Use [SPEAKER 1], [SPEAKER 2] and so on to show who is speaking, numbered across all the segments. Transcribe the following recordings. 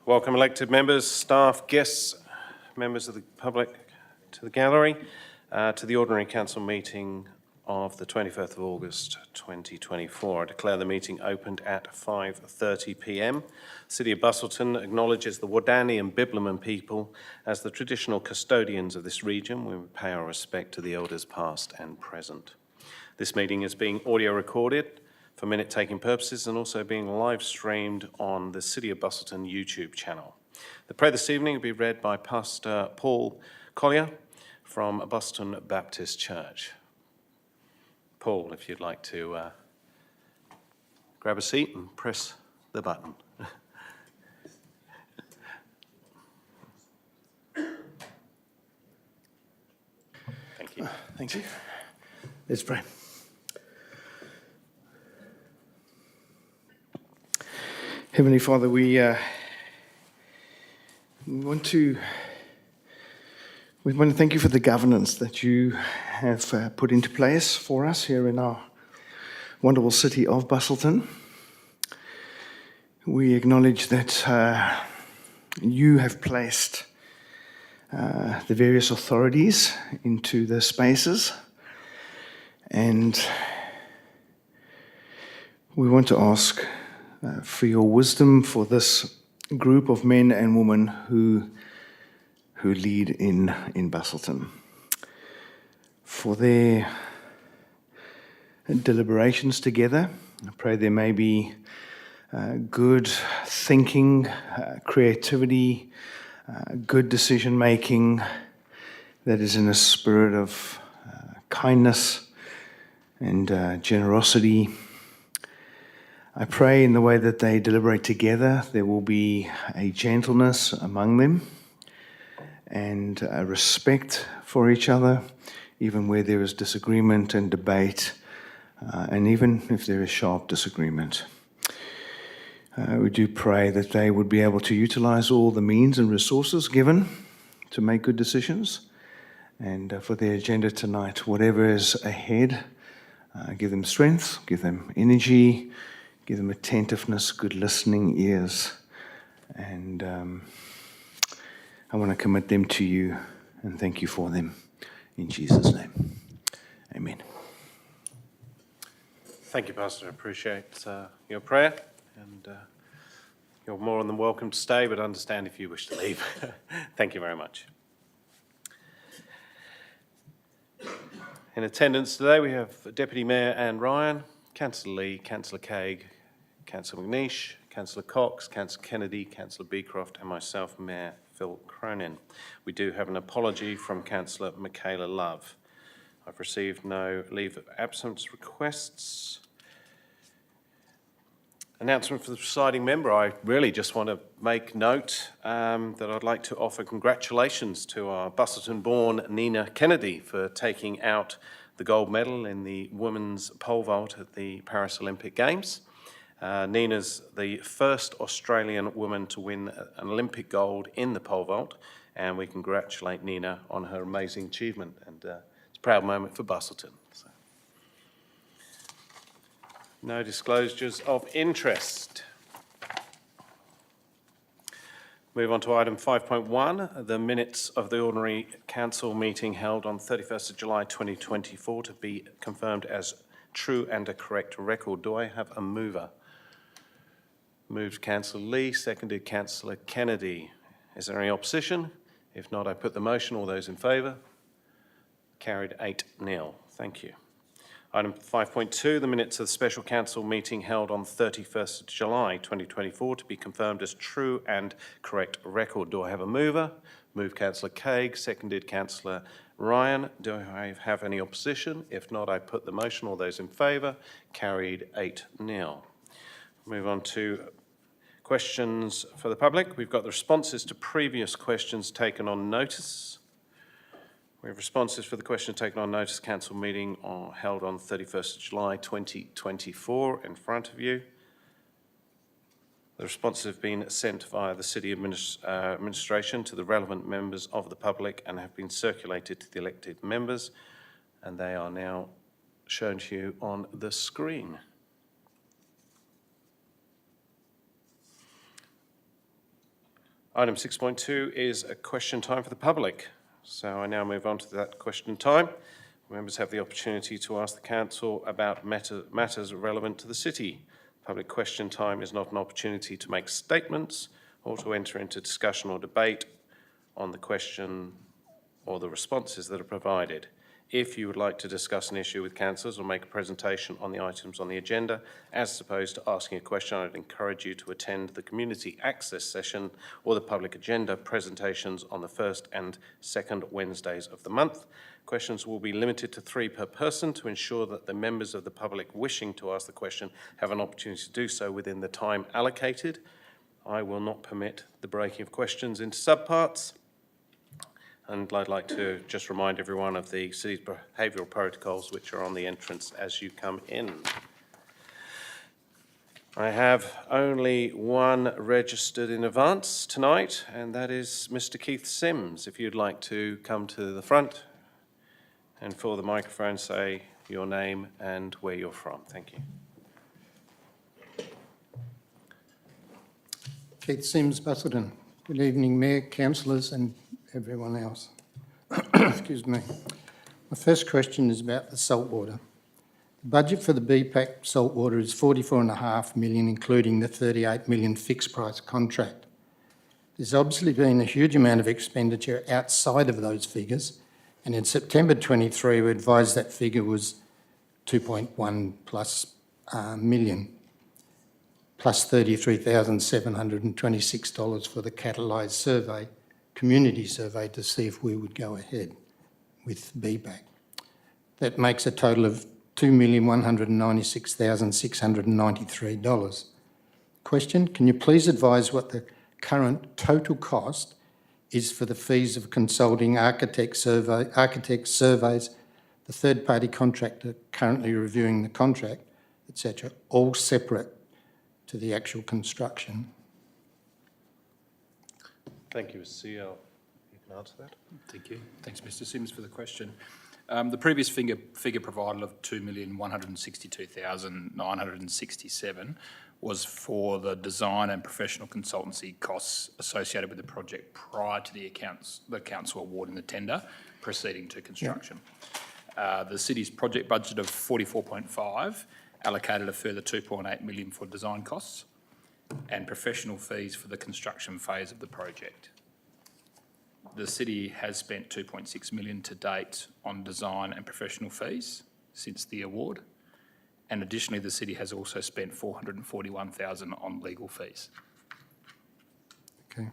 [SPEAKER 1] Welcome elected members, staff, guests, members of the public to the gallery, to the Ordinary Council meeting of the 21st of August 2024. I declare the meeting opened at 5:30 p.m. The City of Busselton acknowledges the Wadani and Bibleman people as the traditional custodians of this region. We pay our respect to the elders past and present. This meeting is being audio recorded for minute-taking purposes and also being live streamed on the City of Busselton YouTube channel. The prayer this evening will be read by Pastor Paul Collier from Busselton Baptist Church. Paul, if you'd like to grab a seat and press the button. Thank you.
[SPEAKER 2] Thank you. Let's pray. Heavenly Father, we want to thank you for the governance that you have put into place for us here in our wonderful city of Busselton. We acknowledge that you have placed the various authorities into the spaces, and we want to ask for your wisdom for this group of men and women who lead in Busselton, for their deliberations together. I pray there may be good thinking, creativity, good decision making that is in a spirit of kindness and generosity. I pray in the way that they deliberate together, there will be a gentleness among them and a respect for each other, even where there is disagreement and debate, and even if there is sharp disagreement. We do pray that they would be able to utilize all the means and resources given to make good decisions, and for their agenda tonight, whatever is ahead, give them strength, give them energy, give them attentiveness, good listening ears, and I want to commit them to you and thank you for them. In Jesus' name, amen.
[SPEAKER 1] Thank you, Pastor. I appreciate your prayer, and you're more than welcome to stay, but understand if you wish to leave. Thank you very much. In attendance today, we have Deputy Mayor Anne Ryan, Councillor Lee, Councillor Cagg, Councillor McNeish, Councillor Cox, Councillor Kennedy, Councillor Beecroft, and myself, Mayor Phil Cronin. We do have an apology from Councillor Michaela Love. I've received no leave of absence requests. Announcement for the presiding member. I really just want to make note that I'd like to offer congratulations to our Busselton-born Nina Kennedy for taking out the gold medal in the women's pole vault at the Paris Olympic Games. Nina's the first Australian woman to win an Olympic gold in the pole vault, and we congratulate Nina on her amazing achievement, and it's a proud moment for Busselton. So. No disclosures of interest. Move on to item 5.1, the minutes of the Ordinary Council meeting held on 31st of July 2024 to be confirmed as true and a correct record. Do I have a mover? Moved Councillor Lee, seconded Councillor Kennedy. Is there any opposition? If not, I put the motion. All those in favour? Carried 8-0. Thank you. Item 5.2, the minutes of the Special Council meeting held on 31st of July 2024 to be confirmed as true and correct record. Do I have a mover? Moved Councillor Cagg, seconded Councillor Ryan. Do I have any opposition? If not, I put the motion. All those in favour? Carried 8-0. Move on to questions for the public. We've got the responses to previous questions taken on notice. We have responses for the question taken on notice council meeting held on 31st of July 2024 in front of you. The responses have been sent via the City Administration to the relevant members of the public and have been circulated to the elected members, and they are now shown to you on the screen. Item 6.2 is a question time for the public. So I now move on to that question time. Members have the opportunity to ask the council about matters relevant to the city. Public question time is not an opportunity to make statements or to enter into discussion or debate on the question or the responses that are provided. If you would like to discuss an issue with councillors or make a presentation on the items on the agenda, as opposed to asking a question, I'd encourage you to attend the community access session or the public agenda presentations on the first and second Wednesdays of the month. Questions will be limited to 3 per person to ensure that the members of the public wishing to ask the question have an opportunity to do so within the time allocated. I will not permit the breaking of questions into subparts. And I'd like to just remind everyone of the city's behavioural protocols, which are on the entrance as you come in. I have only one registered in advance tonight, and that is Mr. Keith Sims. If you'd like to come to the front and for the microphone, say your name and where you're from. Thank you.
[SPEAKER 3] Keith Sims, Busselton. Good evening, Mayor, councillors and everyone else. Excuse me. My first question is about the saltwater. The budget for the BPAC saltwater is $44.5 million, including the $38 million fixed price contract. There's obviously been a huge amount of expenditure outside of those figures, and in September 23 we advised that figure was 2.1 plus million, plus $33,726 for the catalysed survey, community survey, to see if we would go ahead with BPAC. That makes a total of $2,196,693. Question, can you please advise what the current total cost is for the fees of consulting architect surveys, the third-party contractor currently reviewing the contract, etc., all separate to the actual construction?
[SPEAKER 1] Thank you, Mr. CEO. You can answer that.
[SPEAKER 4] Thank you. Thanks, Mr. Sims, for the question. The previous figure provided of $2,162,967 was for the design and professional consultancy costs associated with the project prior to the council awarding the tender proceeding to construction. The city's project budget of 44.5 allocated a further 2.8 million for design costs and professional fees for the construction phase of the project. The city has spent 2.6 million to date on design and professional fees since the award, and additionally the city has also spent 441,000 on legal fees.
[SPEAKER 3] Okay,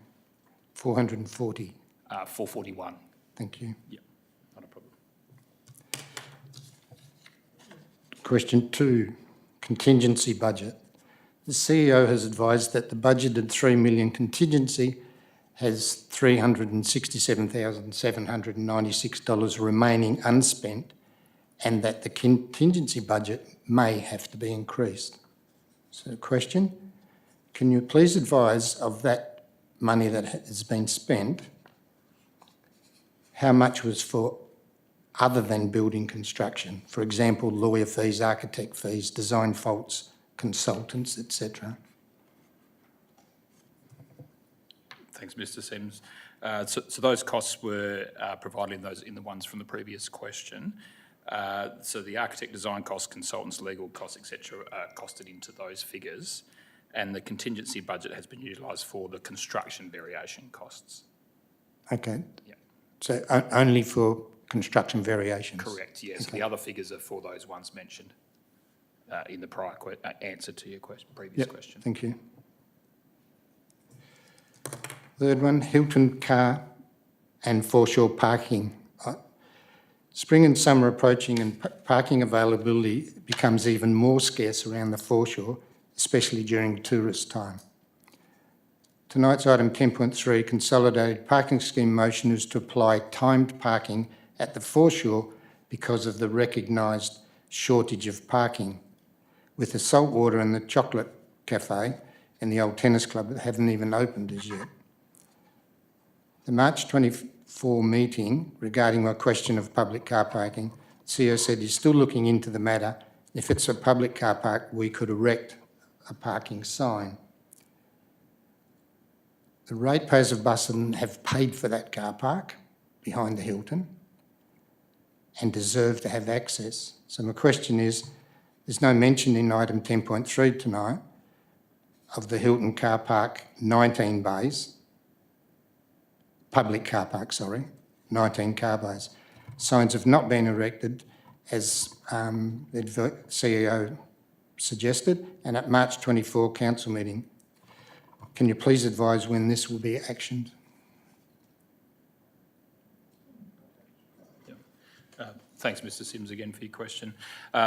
[SPEAKER 3] 440.
[SPEAKER 4] 441.
[SPEAKER 3] Thank you.
[SPEAKER 4] Yeah, not a problem.
[SPEAKER 3] Question 2, contingency budget. The CEO has advised that the budgeted $3 million contingency has $367,796 remaining unspent, and that the contingency budget may have to be increased. So question, can you please advise of that money that has been spent, how much was for other than building construction? For example, lawyer fees, architect fees, design faults, consultants, etc.
[SPEAKER 4] Thanks, Mr. Sims. So those costs were provided in the ones from the previous question. So the architect design costs, consultants, legal costs, etc., are costed into those figures, and the contingency budget has been utilised for the construction variation costs.
[SPEAKER 3] Okay.
[SPEAKER 4] Yeah.
[SPEAKER 3] So only for construction variations?
[SPEAKER 4] Correct, yes.
[SPEAKER 3] Okay.
[SPEAKER 4] The other figures are for those ones mentioned in the prior answer to your previous question.
[SPEAKER 3] Thank you. Third one, Hilton car and foreshore parking. Spring and summer approaching and parking availability becomes even more scarce around the foreshore, especially during tourist time. Tonight's item 10.3, consolidated parking scheme motion, is to apply timed parking at the foreshore because of the recognised shortage of parking, with the saltwater and the chocolate cafe and the old tennis club that haven't even opened as yet. The March 24 meeting regarding my question of public car parking, CEO said he's still looking into the matter. If it's a public car park, we could erect a parking sign. The ratepayers of Busselton have paid for that car park behind the Hilton and deserve to have access. So my question is, there's no mention in item 10.3 tonight of the Hilton car park, 19 bays, public car park, sorry, 19 car bays. Signs have not been erected as the CEO suggested, and at March 24 council meeting. Can you please advise when this will be actioned?
[SPEAKER 4] Thanks, Mr Sims, again for your question.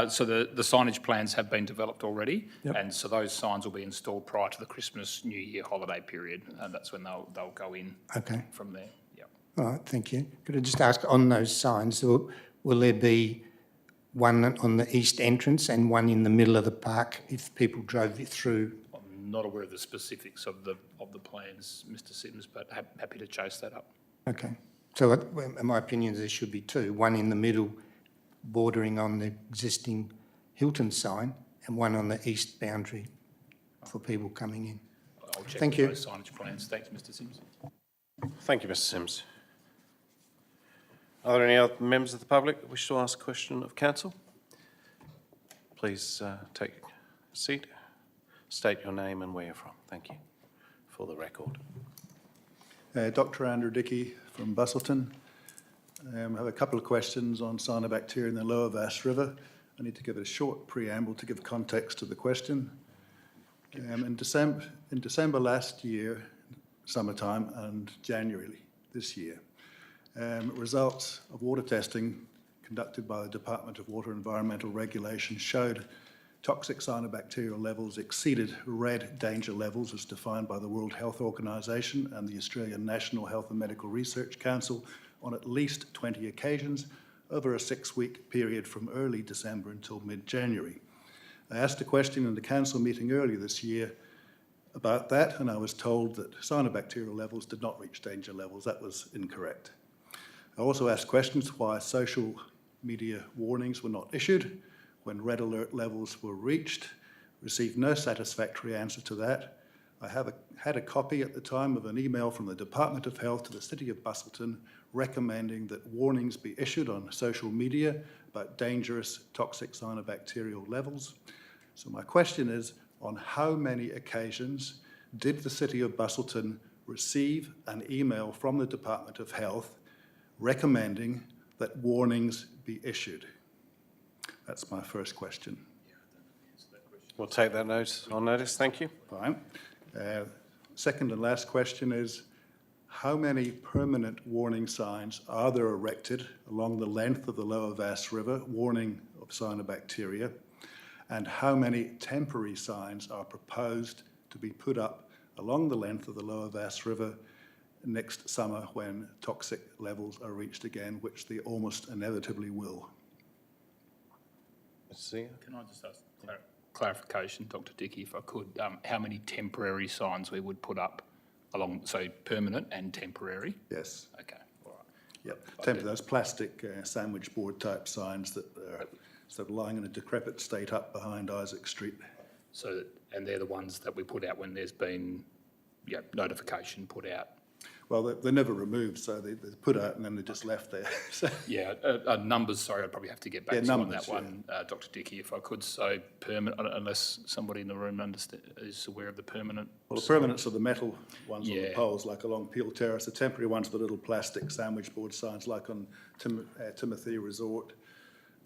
[SPEAKER 4] So the signage plans have been developed already, and so those signs will be installed prior to the Christmas New Year holiday period, and that's when they'll go in.
[SPEAKER 3] Okay.
[SPEAKER 4] From there. Yep.
[SPEAKER 3] All right, thank you. Could I just ask, on those signs, will there be one on the east entrance and one in the middle of the park if people drove it through?
[SPEAKER 4] I'm not aware of the specifics of the plans, Mr Sims, but happy to chase that up.
[SPEAKER 3] Okay. So in my opinion, there should be two, one in the middle bordering on the existing Hilton sign and one on the east boundary for people coming in.
[SPEAKER 4] I'll check
[SPEAKER 3] Thank you.
[SPEAKER 4] those signage plans. Thanks, Mr Sims.
[SPEAKER 1] Thank you, Mr Sims. Are there any other members of the public that wish to ask a question of council? Please take a seat. State your name and where you're from. Thank you. For the record.
[SPEAKER 5] Dr. Andrew Dickey from Busselton. I have a couple of questions on cyanobacteria in the Lower Vass River. I need to give a short preamble to give context to the question. In December last year, summertime, and January this year, results of water testing conducted by the Department of Water and Environmental Regulation showed toxic cyanobacterial levels exceeded red danger levels as defined by the World Health Organization and the Australian National Health and Medical Research Council on at least 20 occasions over a 6-week period from early December until mid-January. I asked a question in the council meeting earlier this year about that, and I was told that cyanobacterial levels did not reach danger levels. That was incorrect. I also asked questions why social media warnings were not issued when red alert levels were reached. Received no satisfactory answer to that. I had a copy at the time of an email from the Department of Health to the City of Busselton recommending that warnings be issued on social media about dangerous toxic cyanobacterial levels. So my question is, on how many occasions did the City of Busselton receive an email from the Department of Health recommending that warnings be issued? That's my first question.
[SPEAKER 1] We'll take that on notice. Thank you.
[SPEAKER 5] Fine. Second and last question is, how many permanent warning signs are there erected along the length of the Lower Vass River warning of cyanobacteria? And how many temporary signs are proposed to be put up along the length of the Lower Vass River next summer when toxic levels are reached again, which they almost inevitably will?
[SPEAKER 1] Can
[SPEAKER 4] I just ask clarification, Dr. Dickey, if I could, how many temporary signs we would put up along, so permanent and temporary?
[SPEAKER 5] Yes.
[SPEAKER 4] Okay, all right.
[SPEAKER 5] Yep. Those plastic sandwich board type signs that are sort of lying in a decrepit state up behind Isaac Street.
[SPEAKER 4] So, and they're the ones that we put out when there's been notification put out?
[SPEAKER 5] Well, they're never removed, so they're put out and then they're just left there.
[SPEAKER 4] Yeah, numbers, sorry, I'd probably have to get back to you on that one, Dr. Dickey, if I could. So permanent, unless somebody in the room is aware of the permanent.
[SPEAKER 5] Well, the permanents are the metal ones on the poles, like along Peel Terrace. The temporary ones are the little plastic sandwich board signs, like on Timothy Resort.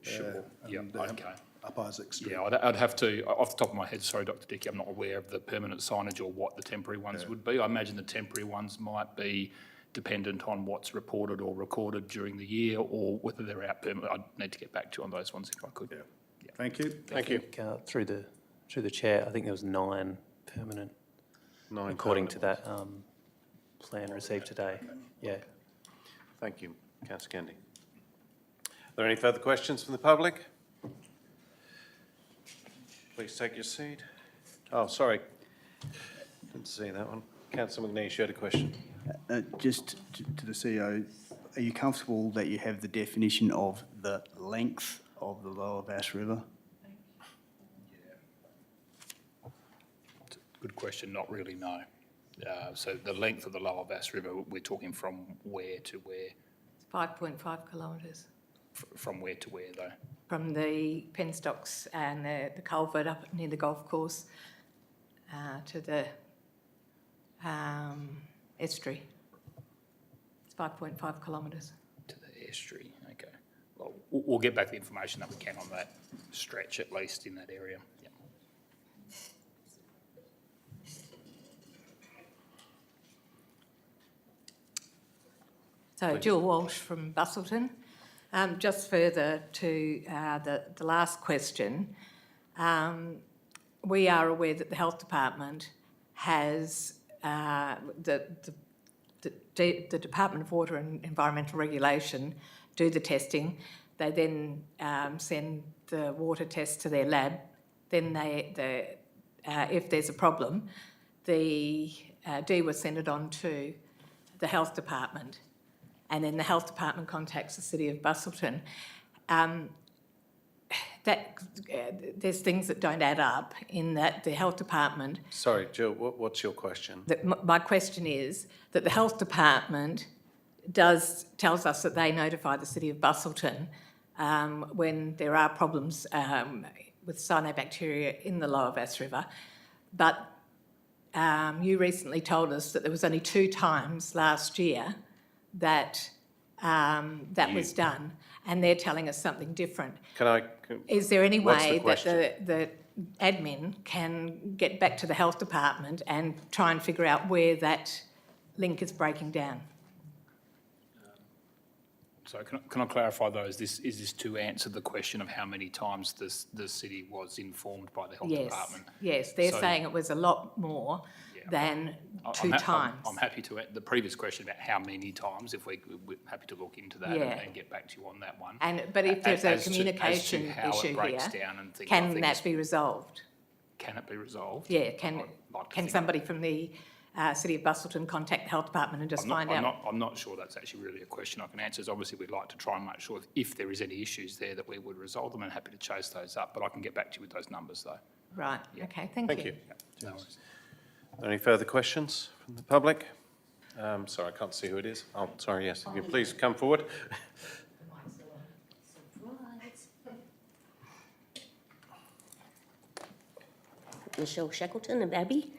[SPEAKER 4] Sure, okay.
[SPEAKER 5] Up Isaac Street.
[SPEAKER 4] Yeah, I'd have to, off the top of my head, sorry, Dr. Dickey, I'm not aware of the permanent signage or what the temporary ones would be. I imagine the temporary ones might be dependent on what's reported or recorded during the year or whether they're out permanent. I'd need to get back to you on those ones if I could.
[SPEAKER 5] Yeah. Thank you.
[SPEAKER 1] Thank you.
[SPEAKER 6] Through the chair, I think there was 9 permanent, according to that plan received today. Yeah.
[SPEAKER 1] Thank you, Councillor Kennedy. Are there any further questions from the public? Please take your seat. Oh, sorry. Didn't see that one. Councillor McNeish, you had a question.
[SPEAKER 7] Just to the CEO, are you comfortable that you have the definition of the length of the Lower Vass River?
[SPEAKER 4] Good question, not really, no. So the length of the Lower Bass River, we're talking from where to where?
[SPEAKER 8] 5.5 kilometres
[SPEAKER 4] From where to where, though?
[SPEAKER 8] from the penstocks and the culvert up near the golf course to the estuary. It's 5.5 kilometres.
[SPEAKER 4] To the estuary, okay. Well, we'll get back the information that we can on that stretch, at least in that area. Yep.
[SPEAKER 8] So Jill Walsh from Busselton. Just further to the last question, we are aware that the Health Department has the Department of Water and Environmental Regulation do the testing. They then send the water test to their lab. Then if there's a problem, the DEWA send it on to the Health Department, and then the Health Department contacts the City of Busselton. There's things that don't add up in that the Health Department...
[SPEAKER 1] Sorry, Jill, what's your question?
[SPEAKER 8] My question is that the Health Department tells us that they notify the City of Busselton when there are problems with cyanobacteria in the Lower Bass River, but you recently told us that there was only 2 times last year that was done, and they're telling us something different. Is there any way that the admin can get back to the Health Department and try and figure out where that link is breaking down?
[SPEAKER 4] So can I clarify though, is this to answer the question of how many times the city was informed by the Health Department?
[SPEAKER 8] Yes, they're saying it was a lot more than 2 times.
[SPEAKER 4] I'm happy to, the previous question about how many times, we're happy to look into that and get back to you on that one.
[SPEAKER 8] But if there's a
[SPEAKER 4] As to
[SPEAKER 8] communication
[SPEAKER 4] how
[SPEAKER 8] issue
[SPEAKER 4] it breaks
[SPEAKER 8] here,
[SPEAKER 4] down and things,
[SPEAKER 8] can that be resolved?
[SPEAKER 4] Can it be resolved?
[SPEAKER 8] Yeah,
[SPEAKER 4] I'd like to
[SPEAKER 8] can
[SPEAKER 4] think-
[SPEAKER 8] somebody from the City of Busselton contact the Health Department and just find out?
[SPEAKER 4] I'm not sure that's actually really a question I can answer. Obviously, we'd like to try and make sure if there is any issues there that we would resolve them, and happy to chase those up. But I can get back to you with those numbers though.
[SPEAKER 8] Right, okay, thank you.
[SPEAKER 4] No worries.
[SPEAKER 1] Any further questions from the public? Sorry, I can't see who it is. Oh, sorry, yes, if you please come forward.
[SPEAKER 9] Michelle Shackleton of Abbey.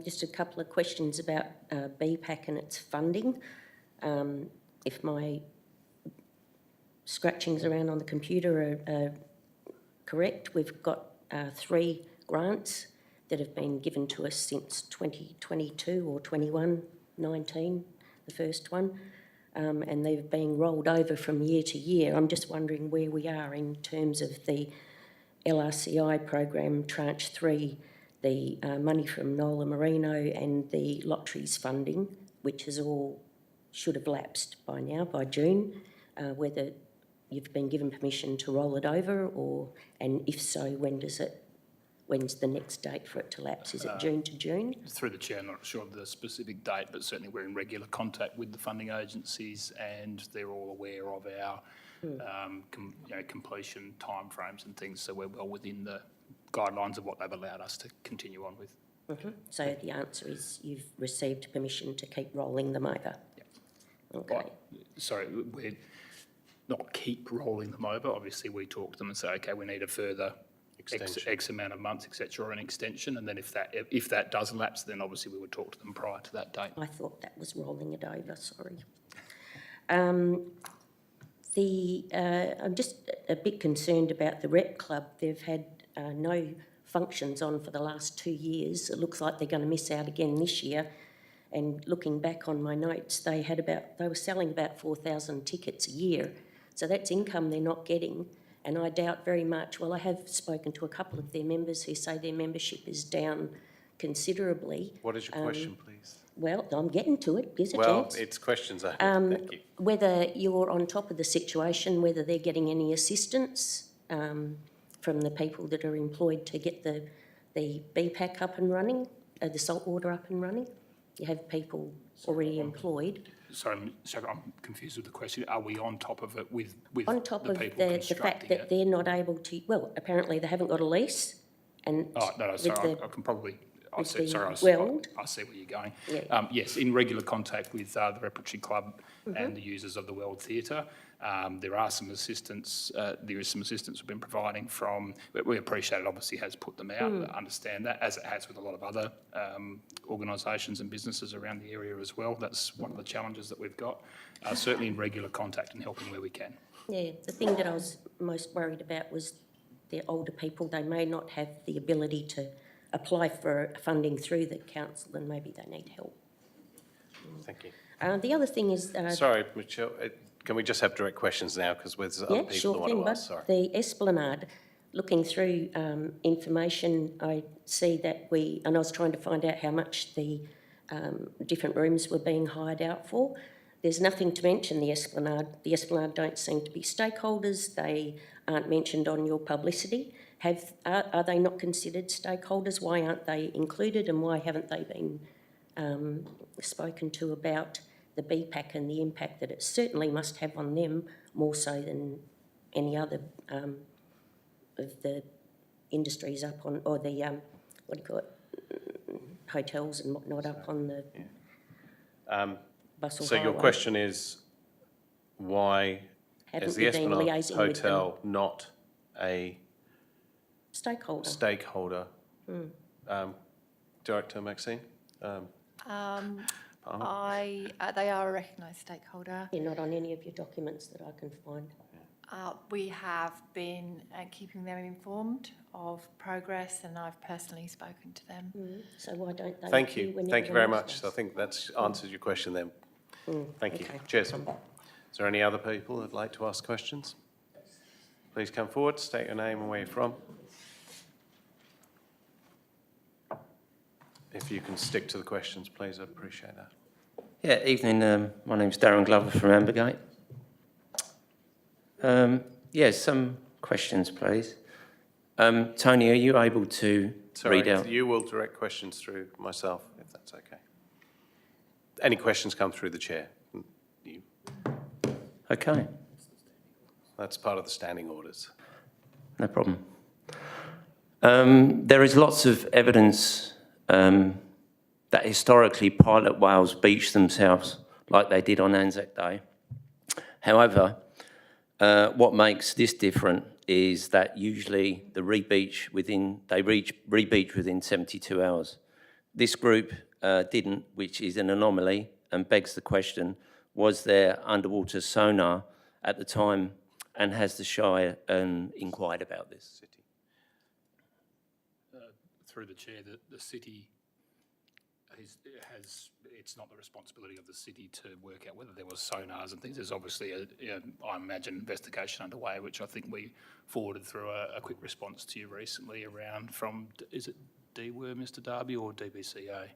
[SPEAKER 9] Just a couple of questions about BPAC and its funding. If my scratchings around on the computer are correct, we've got 3 grants that have been given to us since 2022 or 21-19, the first one, and they've been rolled over from year to year. I'm just wondering where we are in terms of the LRCI program tranche 3, the money from Nola Marino and the lotteries funding, which has all should have lapsed by now, by June, whether you've been given permission to roll it over, and if so, when's the next date for it to lapse? Is it June to June?
[SPEAKER 4] Through the chair, I'm not sure of the specific date, but certainly we're in regular contact with the funding agencies, and they're all aware of our completion timeframes and things. So we're well within the guidelines of what they've allowed us to continue on with.
[SPEAKER 9] So the answer is you've received permission to keep rolling them over?
[SPEAKER 4] Yeah.
[SPEAKER 9] Okay.
[SPEAKER 4] Well, sorry, we're not keep rolling them over. Obviously, we talk to them and say, okay, we need a further X amount of months, etc., or an extension. And then if that does lapse, then obviously we would talk to them prior to that date.
[SPEAKER 9] I thought that was rolling it over, sorry. I'm just a bit concerned about the rep club. They've had no functions on for the last 2 years. It looks like they're going to miss out again this year. And looking back on my notes, they were selling about 4,000 tickets a year. So that's income they're not getting. And I doubt very much, well, I have spoken to a couple of their members who say their membership is down considerably.
[SPEAKER 1] What is your question, please?
[SPEAKER 9] Well, I'm getting to it. Here's a
[SPEAKER 1] Well,
[SPEAKER 9] chance.
[SPEAKER 1] it's questions I have. Thank you.
[SPEAKER 9] Whether you're on top of the situation, whether they're getting any assistance from the people that are employed to get the BPAC up and running, the saltwater up and running. You have people already employed.
[SPEAKER 4] Sorry, I'm confused with the question. Are we on top of it with
[SPEAKER 9] On top
[SPEAKER 4] the
[SPEAKER 9] of
[SPEAKER 4] people
[SPEAKER 9] the
[SPEAKER 4] constructing
[SPEAKER 9] fact that
[SPEAKER 4] it?
[SPEAKER 9] they're not able to, well, apparently they haven't got a lease. And
[SPEAKER 4] Oh, no, sorry, I can probably I
[SPEAKER 9] with
[SPEAKER 4] see, sorry,
[SPEAKER 9] the weld?
[SPEAKER 4] I see where you're going.
[SPEAKER 9] Yeah.
[SPEAKER 4] Yes, in regular contact with the Repertory Club and the users of the Weld Theatre. There are some assistance, there is some assistance we've been providing from, but we appreciate it obviously has put them out, understand that, as it has with a lot of other organisations and businesses around the area as well. That's one of the challenges that we've got. Certainly in regular contact and helping where we can.
[SPEAKER 9] Yeah, the thing that I was most worried about was the older people. They may not have the ability to apply for funding through the council and maybe they need help.
[SPEAKER 1] Thank you.
[SPEAKER 9] The other thing is...
[SPEAKER 1] Sorry, Michelle, can we just have direct questions now, because there's other people
[SPEAKER 9] sure
[SPEAKER 1] that want
[SPEAKER 9] thing,
[SPEAKER 1] to ask, sorry.
[SPEAKER 9] The Esplanade, looking through information, I see that and I was trying to find out how much the different rooms were being hired out for. There's nothing to mention the Esplanade. The Esplanade don't seem to be stakeholders. They aren't mentioned on your publicity. Are they not considered stakeholders? Why aren't they included, and why haven't they been spoken to about the BPAC and the impact that it certainly must have on them, more so than any other of the industries up on, or the, what do you call it, hotels and whatnot up on the Busselton
[SPEAKER 1] So your
[SPEAKER 9] Highway.
[SPEAKER 1] question is, why
[SPEAKER 9] Haven't
[SPEAKER 1] is
[SPEAKER 9] we
[SPEAKER 1] the
[SPEAKER 9] been
[SPEAKER 1] Esplanade
[SPEAKER 9] liaising with them?
[SPEAKER 1] Hotel not a
[SPEAKER 9] Stakeholder.
[SPEAKER 1] stakeholder? Director Maxine?
[SPEAKER 10] They are a recognised stakeholder.
[SPEAKER 9] Yeah, not on any of your documents that I can find.
[SPEAKER 10] We have been keeping them informed of progress, and I've personally spoken to them.
[SPEAKER 9] So why don't they?
[SPEAKER 1] Thank
[SPEAKER 9] appear
[SPEAKER 1] you.
[SPEAKER 9] when
[SPEAKER 1] Thank you very
[SPEAKER 9] everyone
[SPEAKER 1] much.
[SPEAKER 9] else
[SPEAKER 1] I think that's answered your question then. Thank you.
[SPEAKER 9] okay.
[SPEAKER 1] Cheers. Is there any other people that'd like to ask questions? Please come forward, state your name and where you're from. If you can stick to the questions, please, I'd appreciate that.
[SPEAKER 11] Yeah, evening. My name's Darren Glover from Ambergate. Yeah, some questions, please. Tony, are you able to read out?
[SPEAKER 1] You will direct questions through myself, if that's okay. Any questions come through the chair?
[SPEAKER 11] Okay,
[SPEAKER 1] That's part of the standing orders.
[SPEAKER 11] no problem. There is lots of evidence that historically pilot whales beach themselves like they did on Anzac Day. However, what makes this different is that usually they re-beach within 72 hours. This group didn't, which is an anomaly and begs the question, was there underwater sonar at the time, and has the Shire inquired about this?
[SPEAKER 4] Through the chair, the city it's not the responsibility of the city to work out whether there was sonars and things. There's obviously I imagine, investigation underway, which I think we forwarded through a quick response to you recently around from, is it DWER, Mr Darby, or DBCA?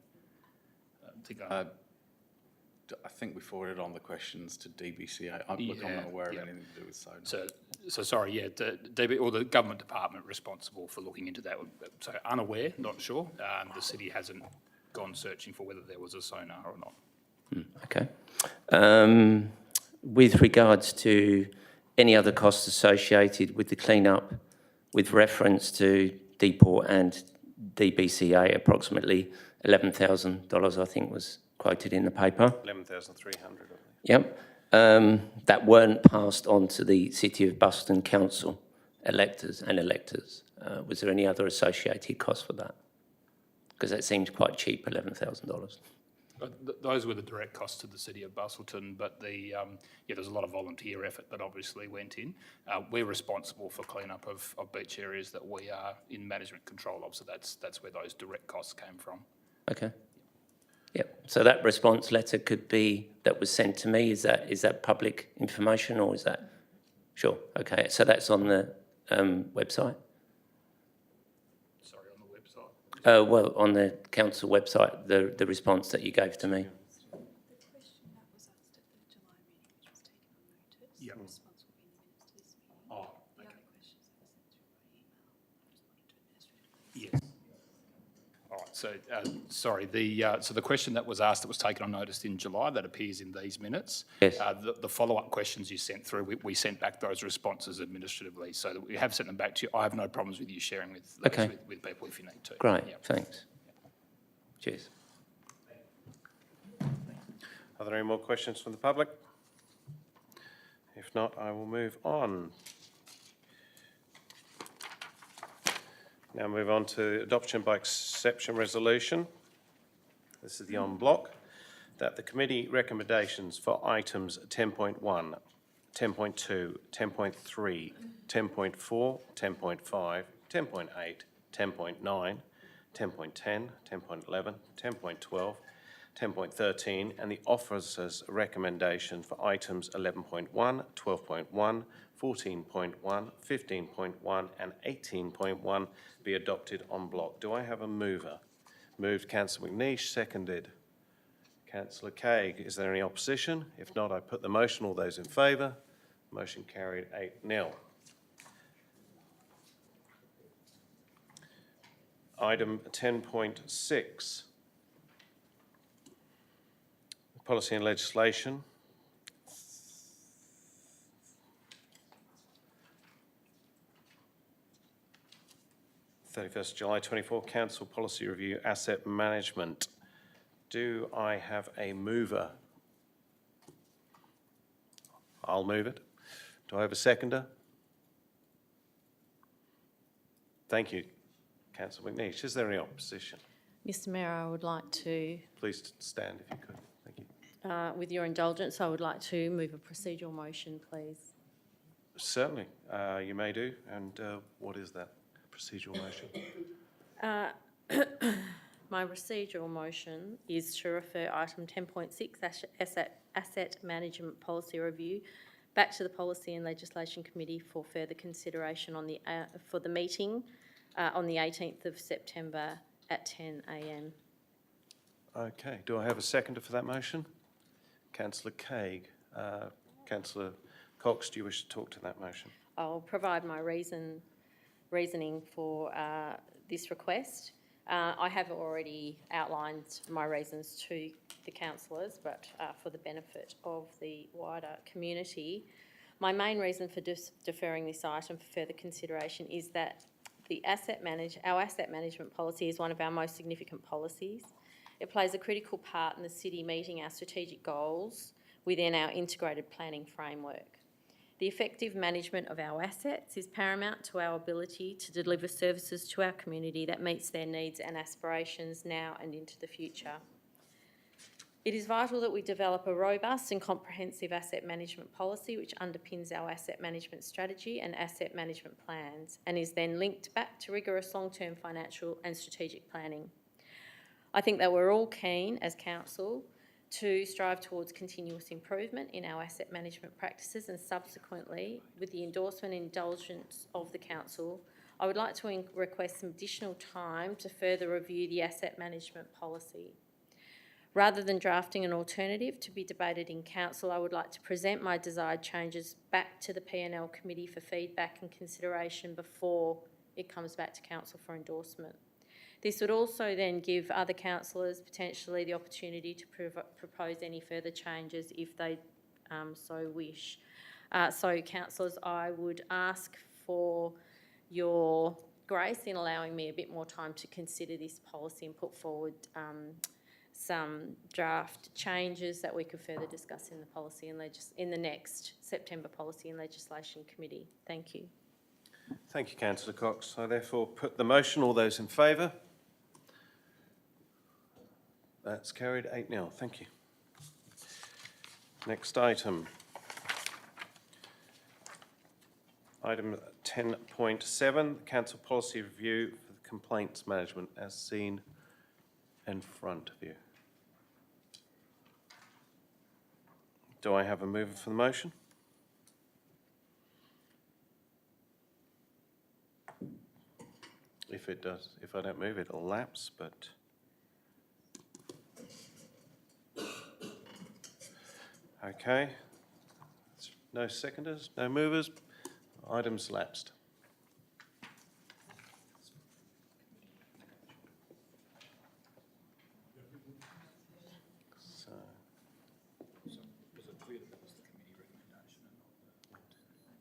[SPEAKER 12] I think we forwarded on the questions to DBCA. I'm not aware of anything to do with sonar.
[SPEAKER 4] So sorry, yeah, DB, or the government department responsible for looking into that. So unaware, not sure. The city hasn't gone searching for whether there was a sonar or not.
[SPEAKER 11] Okay. With regards to any other costs associated with the clean-up, with reference to Deport and DBCA, approximately $11,000, I think, was quoted in the paper.
[SPEAKER 1] 11,300.
[SPEAKER 11] Yep. That weren't passed on to the City of Busselton Council electors. Was there any other associated costs for that? Because that seems quite cheap, $11,000.
[SPEAKER 4] Those were the direct costs to the City of Busselton, but there's a lot of volunteer effort that obviously went in. We're responsible for clean-up of beach areas that we are in management control of, so that's where those direct costs came from.
[SPEAKER 11] Okay. Yep. So that response letter that was sent to me, is that public information, or is that? Sure. Okay. So that's on the website?
[SPEAKER 4] Sorry, on the website?
[SPEAKER 11] Well, on the council website, the response that you gave to me.
[SPEAKER 13] The question that was asked at the July meeting, which was taken on notice,
[SPEAKER 4] Yep.
[SPEAKER 13] the response will be in the minutes to this meeting.
[SPEAKER 4] Oh,
[SPEAKER 13] The
[SPEAKER 4] okay.
[SPEAKER 13] other questions that were sent through by email, I responded to administratively.
[SPEAKER 4] Yes. All right, so, sorry, so the question that was asked that was taken on notice in July, that appears in these minutes.
[SPEAKER 11] Yes.
[SPEAKER 4] The follow-up questions you sent through, we sent back those responses administratively, so that we have sent them back to you. I have no problems with you sharing with those
[SPEAKER 11] Okay.
[SPEAKER 4] with people if you need to.
[SPEAKER 11] Great.
[SPEAKER 4] Yep.
[SPEAKER 11] Thanks. Cheers.
[SPEAKER 1] Are there any more questions from the public? If not, I will move on. Now move on to adoption by exception resolution. This is the en bloc. That the committee recommendations for items 10.1, 10.2, 10.3, 10.4, 10.5, 10.8, 10.9, 10.10, 10.11, 10.12, 10.13, and the officer's recommendation for items 11.1, 12.1, 14.1, 15.1 and 18.1 be adopted en bloc. Do I have a mover? Moved Councillor McNeish, seconded Councillor Cagg. Is there any opposition? If not, I put the motion. All those in favour? Motion carried 8-0. Item 10.6. Policy and legislation. 31st July 24, Council Policy Review, Asset Management. Do I have a mover? I'll move it. Do I have a seconder? Thank you, Councillor McNeish. Is there any opposition?
[SPEAKER 14] Mr Mayor, I would like to,
[SPEAKER 1] Please stand if you could. Thank you.
[SPEAKER 14] with your indulgence, I would like to move a procedural motion, please.
[SPEAKER 1] Certainly, you may do. And what is that procedural motion?
[SPEAKER 14] My procedural motion is to refer item 10.6, Asset Management Policy Review, back to the Policy and Legislation Committee for further consideration on the for the meeting on the 18th of September at 10 a.m.
[SPEAKER 1] Okay. Do I have a seconder for that motion? Councillor Cagg. Councillor Cox, do you wish to talk to that motion?
[SPEAKER 14] I'll provide my reasoning for this request. I have already outlined my reasons to the councillors, but for the benefit of the wider community, my main reason for deferring this item for further consideration is that our asset management policy is one of our most significant policies. It plays a critical part in the city meeting our strategic goals within our integrated planning framework. The effective management of our assets is paramount to our ability to deliver services to our community that meets their needs and aspirations now and into the future. It is vital that we develop a robust and comprehensive asset management policy which underpins our asset management strategy and asset management plans and is then linked back to rigorous long-term financial and strategic planning. I think that we're all keen as council to strive towards continuous improvement in our asset management practices, and subsequently, with the endorsement and indulgence of the council, I would like to request some additional time to further review the asset management policy. Rather than drafting an alternative to be debated in council, I would like to present my desired changes back to the P&L committee for feedback and consideration before it comes back to council for endorsement. This would also then give other councillors potentially the opportunity to propose any further changes if they so wish. So councillors, I would ask for your grace in allowing me a bit more time to consider this policy and put forward some draft changes that we could further discuss in the policy and in the next September Policy and Legislation Committee. Thank you.
[SPEAKER 1] Thank you, Councillor Cox. I therefore put the motion. All those in favour? That's carried 8-0. Thank you. Next item. Item 10.7, Council Policy Review for the Complaints Management as seen in front of you. Do I have a mover for the motion? If I don't move it, it'll lapse, but... Okay. No seconders, no movers. Items lapsed. So,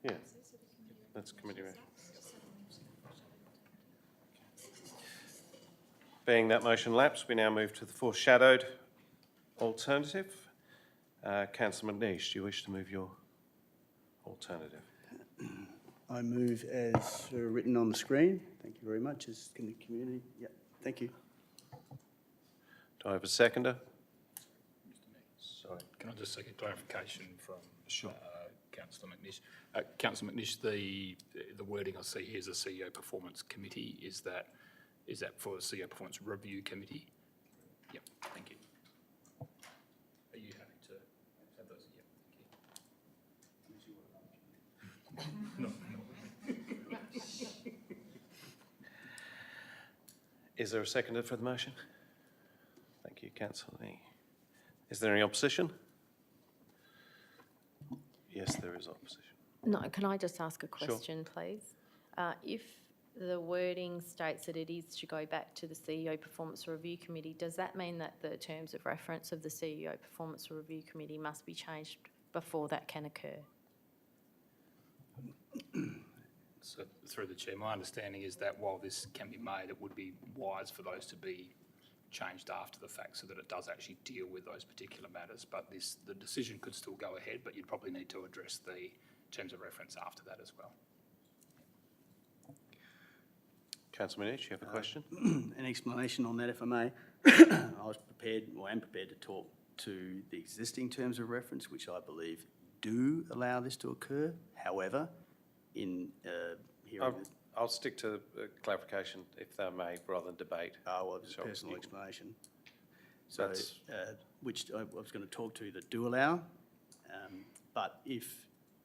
[SPEAKER 1] yeah, that's committee recommendation. Being that motion lapsed, we now move to the foreshadowed alternative. Councillor McNeish, do you wish to move your alternative?
[SPEAKER 7] I move as written on the screen. Thank you very much. As can the community? Yeah, thank you.
[SPEAKER 1] Do I have a seconder?
[SPEAKER 4] Sorry, can I just seek a clarification from Councillor McNish? Councillor McNish, the wording I see here is a CEO Performance Committee. Is that for the CEO Performance Review Committee? Yep, thank you. Are you happy to have those? Yep, thank you. No.
[SPEAKER 1] Is there a seconder for the motion? Thank you, Councillor Lee. Is there any opposition? Yes, there is opposition.
[SPEAKER 14] No, can I just ask a question, please? If the wording states that it is to go back to the CEO Performance Review Committee, does that mean that the terms of reference of the CEO Performance Review Committee must be changed before that can occur?
[SPEAKER 4] So, through the chair, my understanding is that while this can be made, it would be wise for those to be changed after the fact so that it does actually deal with those particular matters. But the decision could still go ahead, but you'd probably need to address the terms of reference after that as well.
[SPEAKER 1] Councillor Minich, you have a question?
[SPEAKER 7] An explanation on that, if I may. I was prepared, or am prepared to talk to the existing terms of reference, which I believe do allow this to occur. However, in hearing this...
[SPEAKER 1] I'll stick to clarification, if they may, rather than debate.
[SPEAKER 7] Well, it's a personal explanation. So, which I was going to talk to that do allow, but if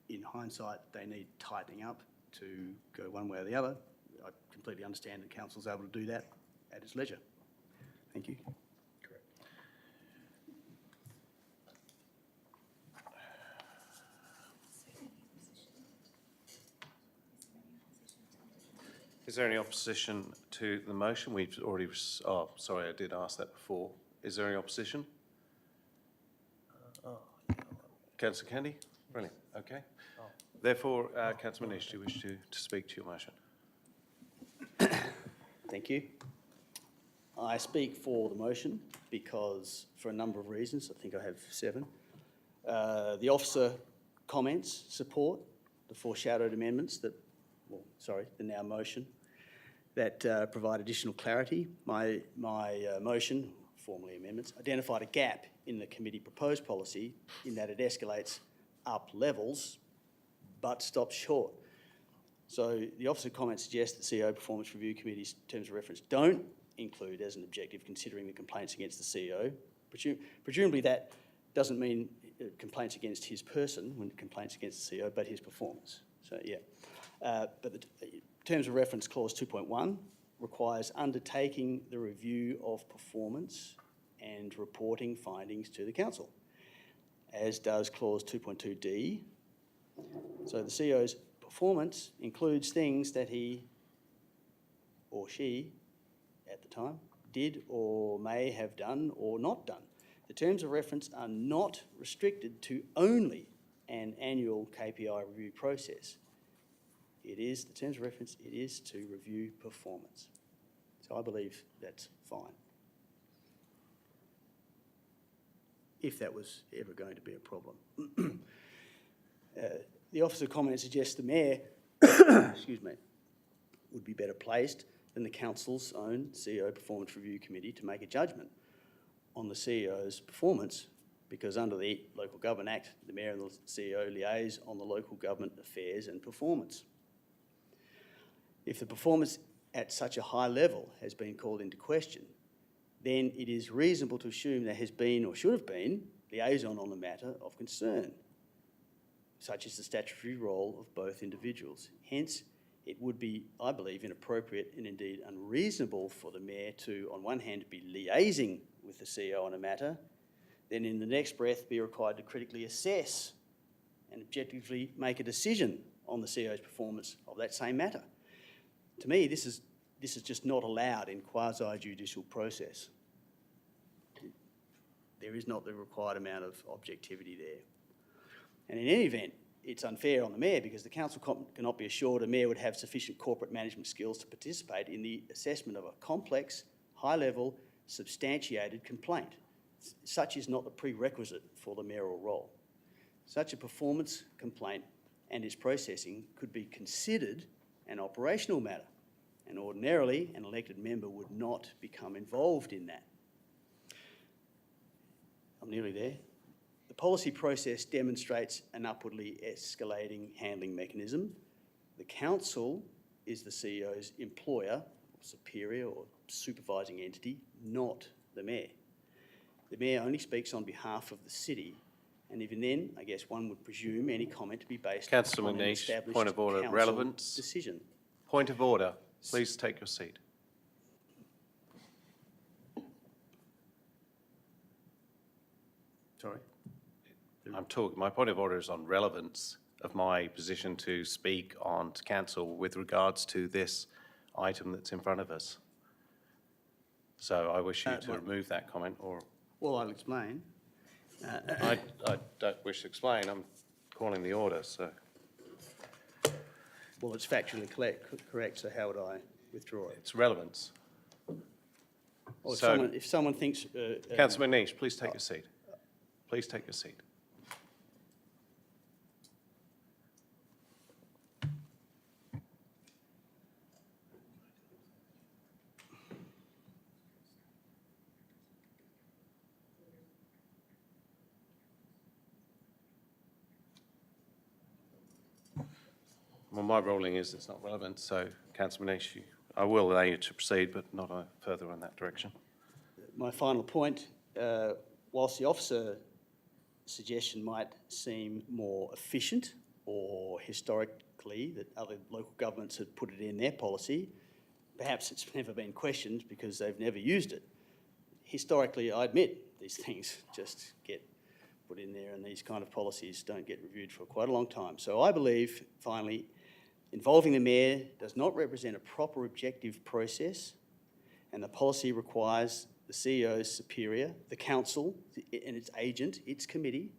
[SPEAKER 7] in hindsight they need tightening up to go one way or the other, I completely understand that council's able to do that at its leisure. Thank you.
[SPEAKER 4] Correct.
[SPEAKER 1] Is there any opposition to the motion? We've already... Oh, sorry, I did ask that before. Is there any opposition? Councillor Candy? Brilliant, okay. Therefore, Councillor Manish, do you wish to speak to your motion?
[SPEAKER 7] Thank you. I speak for the motion because, for a number of reasons, I think I have 7. The officer comments support the foreshadowed amendments that, well, sorry, the now motion, that provide additional clarity. My motion, formally amendments, identified a gap in the committee proposed policy in that it escalates up levels but stops short. So the officer comments suggest that CEO Performance Review Committee's terms of reference don't include as an objective considering the complaints against the CEO. Presumably that doesn't mean complaints against his person when complaints against the CEO, but his performance. So yeah, but the terms of reference clause 2.1 requires undertaking the review of performance and reporting findings to the council, as does clause 2.2D. So the CEO's performance includes things that he or she, at the time, did or may have done or not done. The terms of reference are not restricted to only an annual KPI review process. It is, the terms of reference, it is to review performance. So I believe that's fine. If that was ever going to be a problem. The officer comment suggests the mayor, excuse me, would be better placed than the council's own CEO Performance Review Committee to make a judgment on the CEO's performance, because under the Local Government Act, the mayor and the CEO liaise on the local government affairs and performance. If the performance at such a high level has been called into question, then it is reasonable to assume there has been or should have been liaison on the matter of concern, such as the statutory role of both individuals. Hence, it would be, I believe, inappropriate and indeed unreasonable for the mayor to, on one hand, be liaising with the CEO on a matter, then in the next breath be required to critically assess and objectively make a decision on the CEO's performance of that same matter. To me, this is just not allowed in quasi-judicial process. There is not the required amount of objectivity there. And in any event, it's unfair on the mayor because the council cannot be assured a mayor would have sufficient corporate management skills to participate in the assessment of a complex, high-level, substantiated complaint. Such is not the prerequisite for the mayoral role. Such a performance complaint and its processing could be considered an operational matter, and ordinarily an elected member would not become involved in that. I'm nearly there. The policy process demonstrates an upwardly escalating handling mechanism. The council is the CEO's employer, or superior or supervising entity, not the mayor. The mayor only speaks on behalf of the city, and even then, I guess one would presume any comment to be based
[SPEAKER 1] Councillor
[SPEAKER 7] on an
[SPEAKER 1] McNeish,
[SPEAKER 7] established
[SPEAKER 1] point of order,
[SPEAKER 7] council
[SPEAKER 1] relevance.
[SPEAKER 7] decision.
[SPEAKER 1] Point of order. Please take your seat.
[SPEAKER 7] Sorry?
[SPEAKER 1] My point of order is on relevance of my position to speak on to council with regards to this item that's in front of us. So I wish you to remove that comment, or
[SPEAKER 7] Well, I'll explain.
[SPEAKER 1] I don't wish to explain. I'm calling the order, so.
[SPEAKER 7] Well, it's factually correct, so how would I withdraw it?
[SPEAKER 1] It's relevance.
[SPEAKER 7] Or
[SPEAKER 1] So-
[SPEAKER 7] if someone thinks...
[SPEAKER 1] Councillor McNeish, please take your seat. Please take your seat. Well, my ruling is it's not relevant, so Councillor McNeish, I will allow you to proceed, but not further in that direction.
[SPEAKER 7] My final point, whilst the officer suggestion might seem more efficient, or historically that other local governments have put it in their policy, perhaps it's never been questioned because they've never used it. Historically, I admit these things just get put in there, and these kind of policies don't get reviewed for quite a long time. So I believe, finally, involving the mayor does not represent a proper objective process, and the policy requires the CEO's superior, the council and its agent, its committee,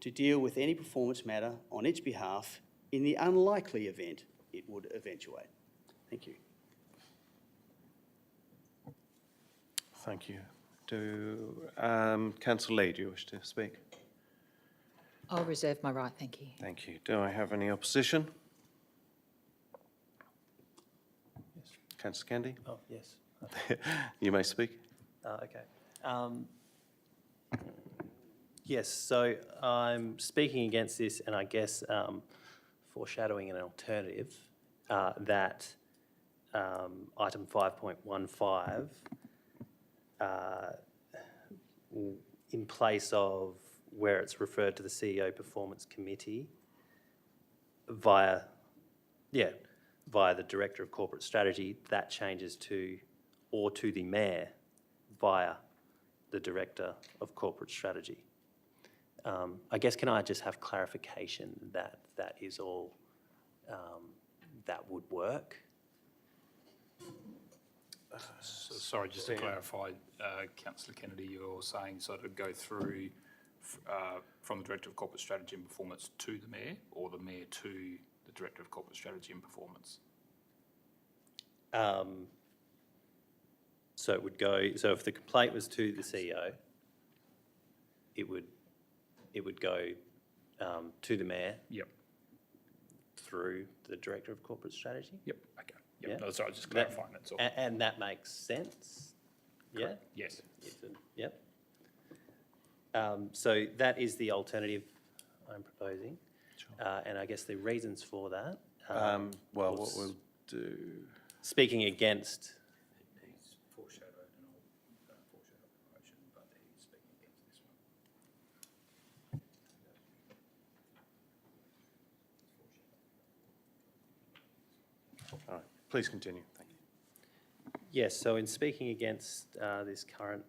[SPEAKER 7] to deal with any performance matter on its behalf in the unlikely event it would eventuate. Thank you.
[SPEAKER 1] Thank you. Councillor Lee, do you wish to speak?
[SPEAKER 15] I'll reserve my right, thank you.
[SPEAKER 1] Thank you. Do I have any opposition? Yes. Councillor Candy?
[SPEAKER 6] Oh, yes.
[SPEAKER 1] You may speak.
[SPEAKER 6] Okay. Yes, so I'm speaking against this, and I guess foreshadowing an alternative that item 5.15, in place of where it's referred to the CEO Performance Committee via the Director of Corporate Strategy, that changes to, or to the Mayor via the Director of Corporate Strategy. I guess, can I just have clarification that that is all that would work?
[SPEAKER 4] So, sorry, just to clarify, Councillor Kennedy, you're saying sort of go through from the Director of Corporate Strategy and Performance to the Mayor, or the Mayor to the Director of Corporate Strategy and Performance?
[SPEAKER 6] So it would go, so if the complaint was to the CEO, it would go to the Mayor.
[SPEAKER 4] Yep.
[SPEAKER 6] Through the Director of Corporate Strategy.
[SPEAKER 4] Yep, okay. Yep.
[SPEAKER 6] Yeah.
[SPEAKER 4] No, sorry, just clarifying, that's all.
[SPEAKER 6] And that makes sense?
[SPEAKER 4] Correct. Yes.
[SPEAKER 6] Yep. So that is the alternative I'm proposing. Sure. And I guess the reasons for that.
[SPEAKER 1] Well, what we'll do...
[SPEAKER 6] Speaking against...
[SPEAKER 4] He's foreshadowed, and I'll foreshadow the motion, but he's speaking against this one.
[SPEAKER 1] All right, please continue. Thank you.
[SPEAKER 6] Yes, so in speaking against this current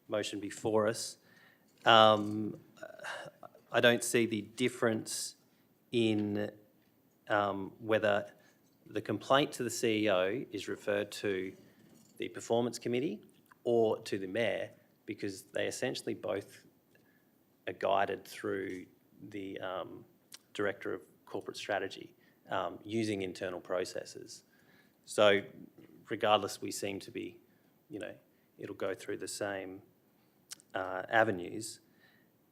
[SPEAKER 6] motion before us, I don't see the difference in whether the complaint to the CEO is referred to the Performance Committee or to the Mayor, because they essentially both are guided through the Director of Corporate Strategy using internal processes. So regardless, we seem to be it'll go through the same avenues.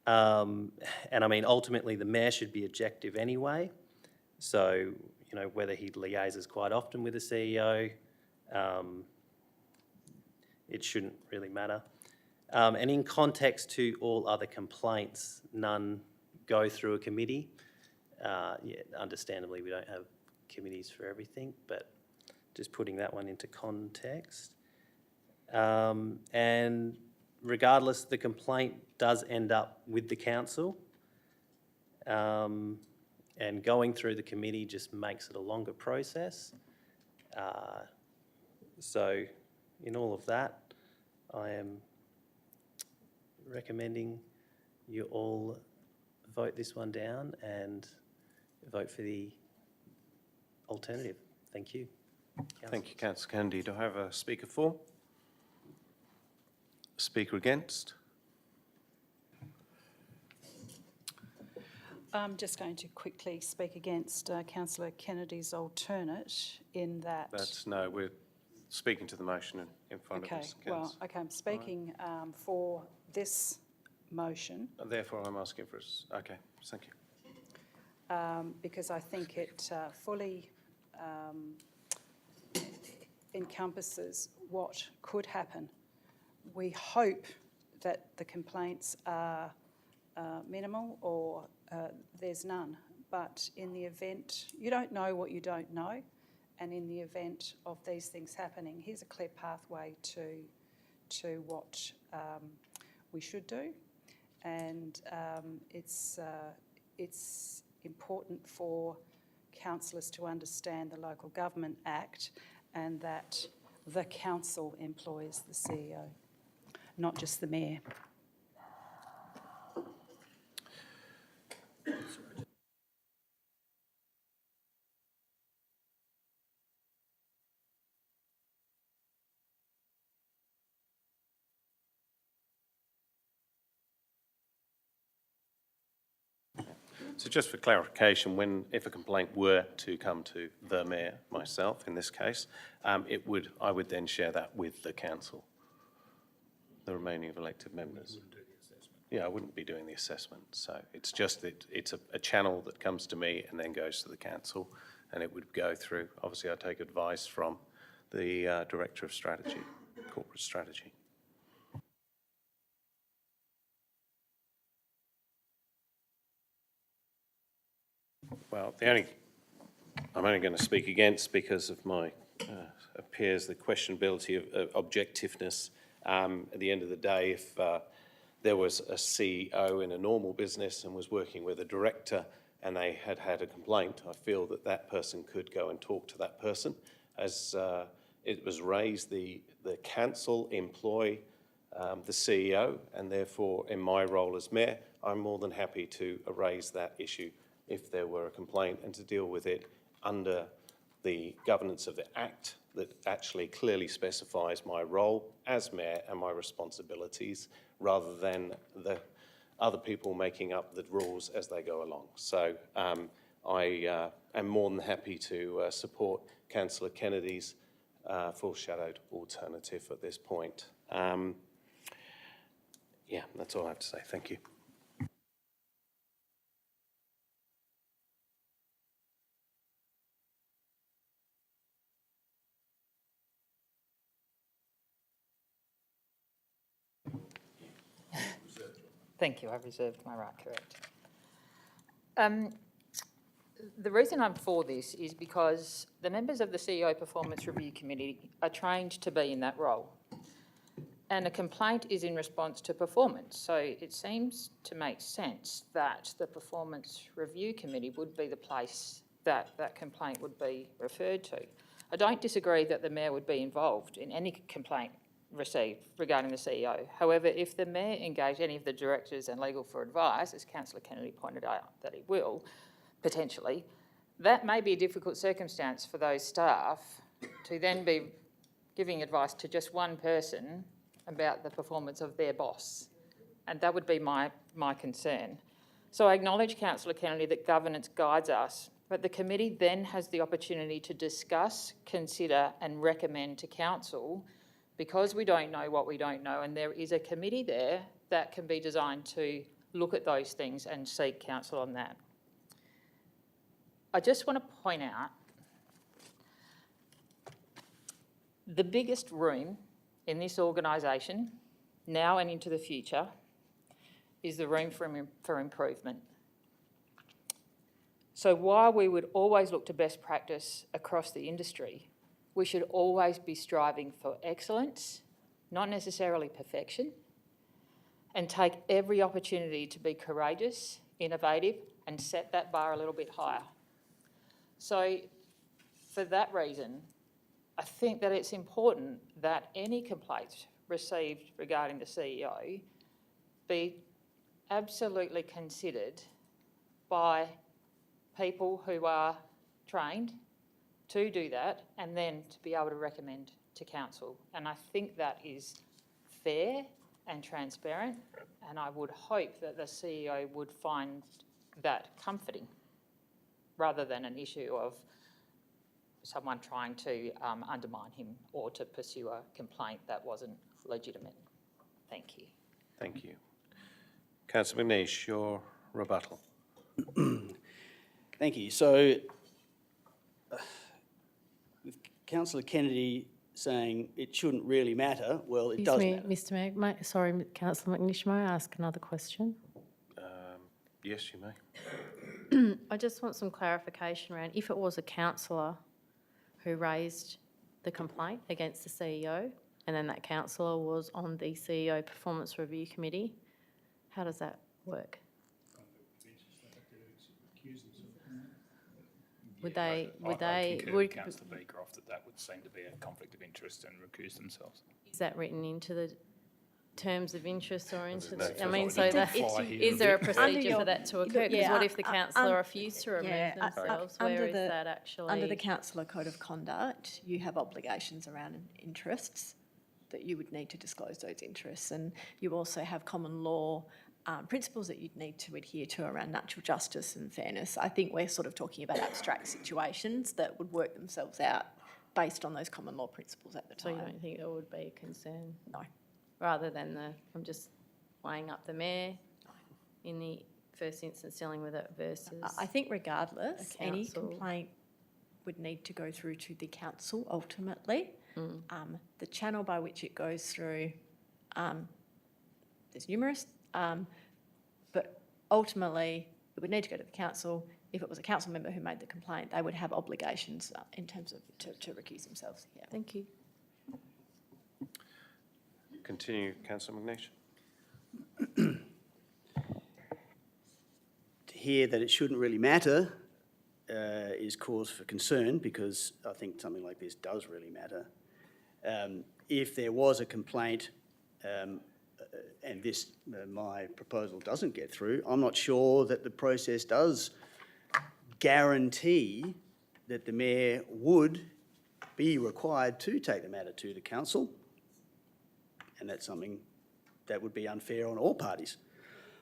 [SPEAKER 6] And I mean, ultimately, the mayor should be objective anyway. So, whether he liaises quite often with the CEO, it shouldn't really matter. And in context to all other complaints, none go through a committee. Understandably, we don't have committees for everything, but just putting that one into context. And regardless, the complaint does end up with the council. And going through the committee just makes it a longer process. So in all of that, I am recommending you all vote this one down and vote for the alternative. Thank you.
[SPEAKER 1] Thank you, Councillor Kennedy. Do I have a speaker for? Speaker against?
[SPEAKER 13] I'm just going to quickly speak against Councillor Kennedy's alternate in that...
[SPEAKER 1] No, we're speaking to the motion in front of us.
[SPEAKER 13] Okay, I'm speaking for this motion.
[SPEAKER 1] Therefore, I'm asking for okay, thank you.
[SPEAKER 13] Because I think it fully encompasses what could happen. We hope that the complaints are minimal or there's none, but in the event, you don't know what you don't know, and in the event of these things happening, here's a clear pathway to what we should do, and it's important for councillors to understand the Local Government Act and that the council employs the CEO, not just the mayor.
[SPEAKER 1] So just for clarification, if a complaint were to come to the mayor, myself in this case, I would then share that with the council, the remaining of elected members. Yeah, I wouldn't be doing the assessment. So it's just that it's a channel that comes to me and then goes to the council, and it would go through. Obviously, I take advice from the Director of Strategy, Corporate Strategy. Well, I'm only going to speak against because of my appears the questionability of objectiveness. At the end of the day, if there was a CEO in a normal business and was working with a director and they had had a complaint, I feel that that person could go and talk to that person. As it was raised, the council employ the CEO, and therefore in my role as mayor, I'm more than happy to raise that issue if there were a complaint and to deal with it under the governance of the Act that actually clearly specifies my role as mayor and my responsibilities, rather than the other people making up the rules as they go along. So I am more than happy to support Councillor Kennedy's foreshadowed alternative at this point. Yeah, that's all I have to say. Thank you.
[SPEAKER 15] Thank you, I've reserved my right, correct. The reason I'm for this is because the members of the CEO Performance Review Committee are trained to be in that role. And a complaint is in response to performance. So it seems to make sense that the Performance Review Committee would be the place that that complaint would be referred to. I don't disagree that the mayor would be involved in any complaint received regarding the CEO. However, if the mayor engaged any of the directors and legal for advice, as Councillor Kennedy pointed out that he will, potentially, that may be a difficult circumstance for those staff to then be giving advice to just one person about the performance of their boss. And that would be my concern. So I acknowledge, Councillor Kennedy, that governance guides us, but the committee then has the opportunity to discuss, consider and recommend to council because we don't know what we don't know, and there is a committee there that can be designed to look at those things and seek counsel on that. I just want to point out the biggest room in this organisation, now and into the future, is the room for improvement. So while we would always look to best practice across the industry, we should always be striving for excellence, not necessarily perfection, and take every opportunity to be courageous, innovative, and set that bar a little bit higher. So for that reason, I think that it's important that any complaints received regarding the CEO be absolutely considered by people who are trained to do that and then to be able to recommend to council. And I think that is fair and transparent, and I would hope that the CEO would find that comforting rather than an issue of someone trying to undermine him or to pursue a complaint that wasn't legitimate. Thank you.
[SPEAKER 1] Thank you. Councillor McNeish, your rebuttal.
[SPEAKER 7] Thank you. So, with Councillor Kennedy saying it shouldn't really matter, well, it does matter.
[SPEAKER 16] Mr Mayor, sorry, Councillor McNish, may I ask another question?
[SPEAKER 1] Yes, you may.
[SPEAKER 16] I just want some clarification around if it was a councillor who raised the complaint against the CEO and then that councillor was on the CEO Performance Review Committee, how does that work? Would
[SPEAKER 4] I concur with Councillor Beecroft that would seem to be a conflict of interest and recuse themselves.
[SPEAKER 16] Is that written into the terms of interest or into
[SPEAKER 1] the-
[SPEAKER 16] I mean, so that, is there a procedure for that to occur? Because
[SPEAKER 17] Yeah,
[SPEAKER 16] what if the councillor refused to remove themselves? Where is that actually?
[SPEAKER 17] Under the councillor code of conduct, you have obligations around interests that you would need to disclose those interests, and you also have common law principles that you'd need to adhere to around natural justice and fairness. I think we're sort of talking about abstract situations that would work themselves out based on those common law principles at the
[SPEAKER 16] So
[SPEAKER 17] time.
[SPEAKER 16] you don't think it would be a concern?
[SPEAKER 17] No.
[SPEAKER 16] Rather than I'm just weighing up the mayor in the first instance dealing with it versus
[SPEAKER 17] I think regardless,
[SPEAKER 16] a
[SPEAKER 17] any
[SPEAKER 16] council.
[SPEAKER 17] complaint would need to go through to the council ultimately. The channel by which it goes through, there's numerous, but ultimately it would need to go to the council. If it was a council member who made the complaint, they would have obligations in terms of to recuse themselves. Yeah.
[SPEAKER 16] Thank you.
[SPEAKER 1] Continue, Councillor McNeish.
[SPEAKER 7] To hear that it shouldn't really matter is cause for concern, because I think something like this does really matter. If there was a complaint and this, my proposal doesn't get through, I'm not sure that the process does guarantee that the mayor would be required to take the matter to the council, and that's something that would be unfair on all parties.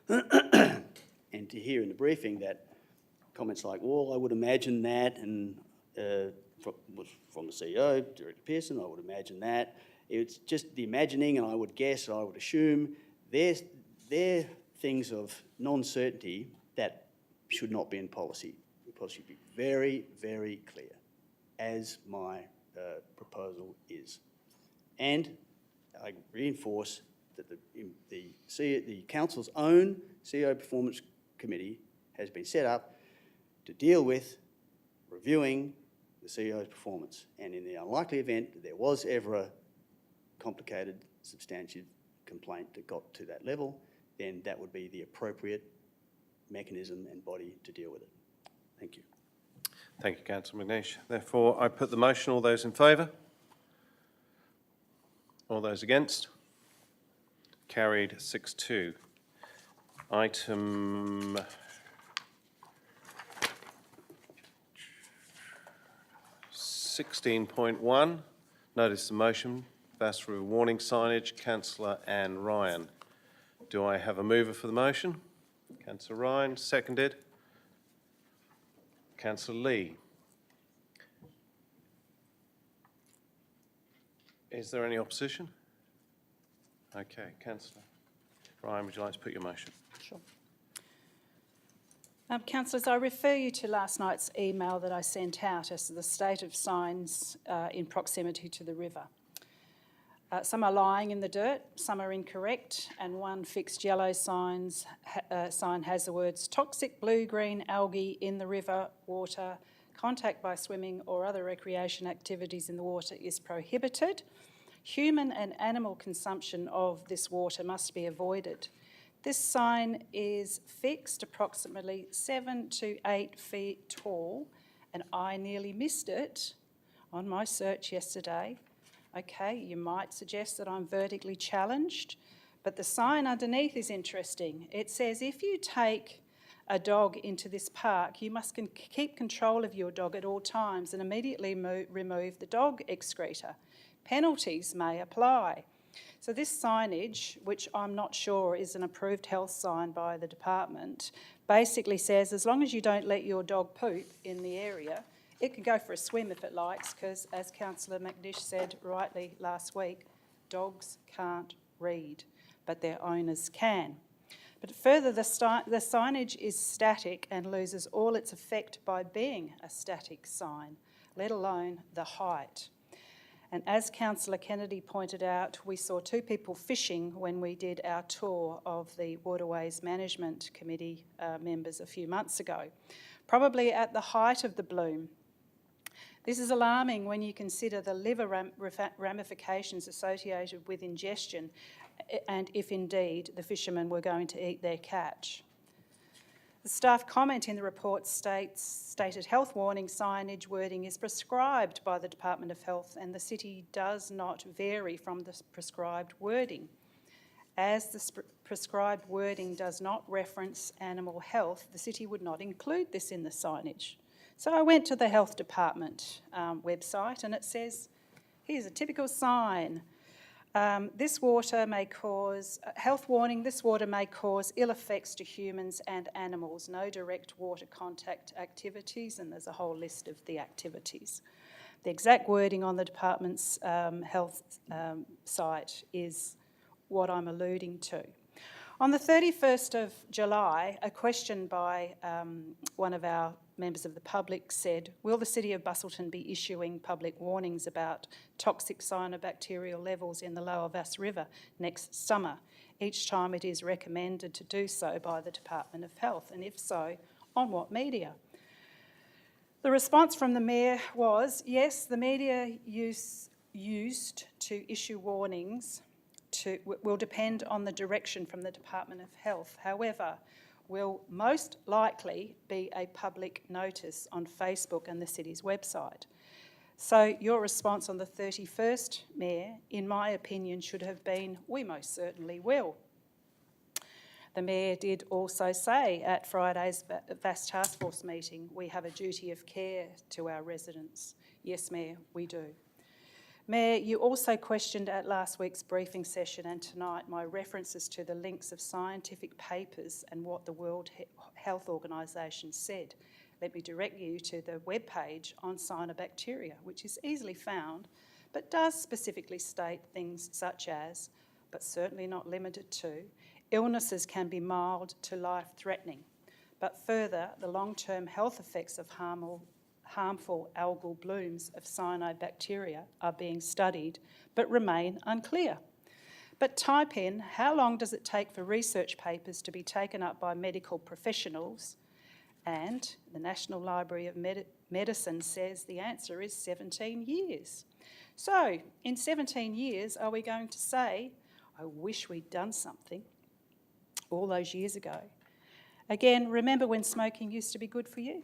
[SPEAKER 7] And to hear in the briefing that comments like, well, I would imagine that, and from the CEO, Director Pearson, I would imagine that. It's just the imagining, and I would guess, I would assume, they're things of non-certainty that should not be in policy. The policy should be very, very clear, as my proposal is. And I reinforce that the council's own CEO Performance Committee has been set up to deal with reviewing the CEO's performance. And in the unlikely event that there was ever a complicated, substantive complaint that got to that level, then that would be the appropriate mechanism and body to deal with it. Thank you.
[SPEAKER 1] Thank you, Councillor McNeish. Therefore, I put the motion. All those in favour? All those against? Carried 6-2. Item 16.1, notice the motion, Bassroo warning signage, Councillor Anne Ryan. Do I have a mover for the motion? Councillor Ryan, seconded. Councillor Lee. Is there any opposition? Okay, councillor Ryan, would you like to put your motion?
[SPEAKER 13] Sure. Councillors, I refer you to last night's email that I sent out as to the state of signs in proximity to the river. Some are lying in the dirt, some are incorrect, and one fixed yellow sign has the words toxic blue-green algae in the river water, contact by swimming or other recreation activities in the water is prohibited. Human and animal consumption of this water must be avoided. This sign is fixed approximately 7 to 8 feet tall, and I nearly missed it on my search yesterday. Okay, you might suggest that I'm vertically challenged, but the sign underneath is interesting. It says if you take a dog into this park, you must keep control of your dog at all times and immediately remove the dog excreta. Penalties may apply. So this signage, which I'm not sure is an approved health sign by the department, basically says as long as you don't let your dog poop in the area, it can go for a swim if it likes, because as Councillor McNish said rightly last week, dogs can't read, but their owners can. But further, the signage is static and loses all its effect by being a static sign, let alone the height. And as Councillor Kennedy pointed out, we saw 2 people fishing when we did our tour of the Waterways Management Committee members a few months ago, probably at the height of the bloom. This is alarming when you consider the liver ramifications associated with ingestion and if indeed the fishermen were going to eat their catch. The staff comment in the report stated health warning signage wording is prescribed by the Department of Health and the city does not vary from the prescribed wording. As the prescribed wording does not reference animal health, the city would not include this in the signage. So I went to the Health Department website and it says, here's a typical sign. This water may cause, health warning, this water may cause ill effects to humans and animals, no direct water contact activities, and there's a whole list of the activities. The exact wording on the department's health site is what I'm alluding to. On the 31st of July, a question by one of our members of the public said, will the City of Busselton be issuing public warnings about toxic cyanobacterial levels in the Lower Vass River next summer, each time it is recommended to do so by the Department of Health, and if so, on what media? The response from the Mayor was, yes, the media used to issue warnings will depend on the direction from the Department of Health. However, will most likely be a public notice on Facebook and the city's website. So your response on the 31st, Mayor, in my opinion, should have been, we most certainly will. The Mayor did also say at Friday's VAS Task Force meeting, we have a duty of care to our residents. Yes, Mayor, we do. Mayor, you also questioned at last week's briefing session and tonight my references to the links of scientific papers and what the World Health Organisation said. Let me direct you to the webpage on cyanobacteria, which is easily found, but does specifically state things such as, but certainly not limited to, illnesses can be mild to life-threatening, but further, the long-term health effects of harmful algal blooms of cyanobacteria are being studied but remain unclear. But type in, how long does it take for research papers to be taken up by medical professionals? And the National Library of Medicine says the answer is 17 years. So in 17 years, are we going to say, I wish we'd done something all those years ago? Again, remember when smoking used to be good for you?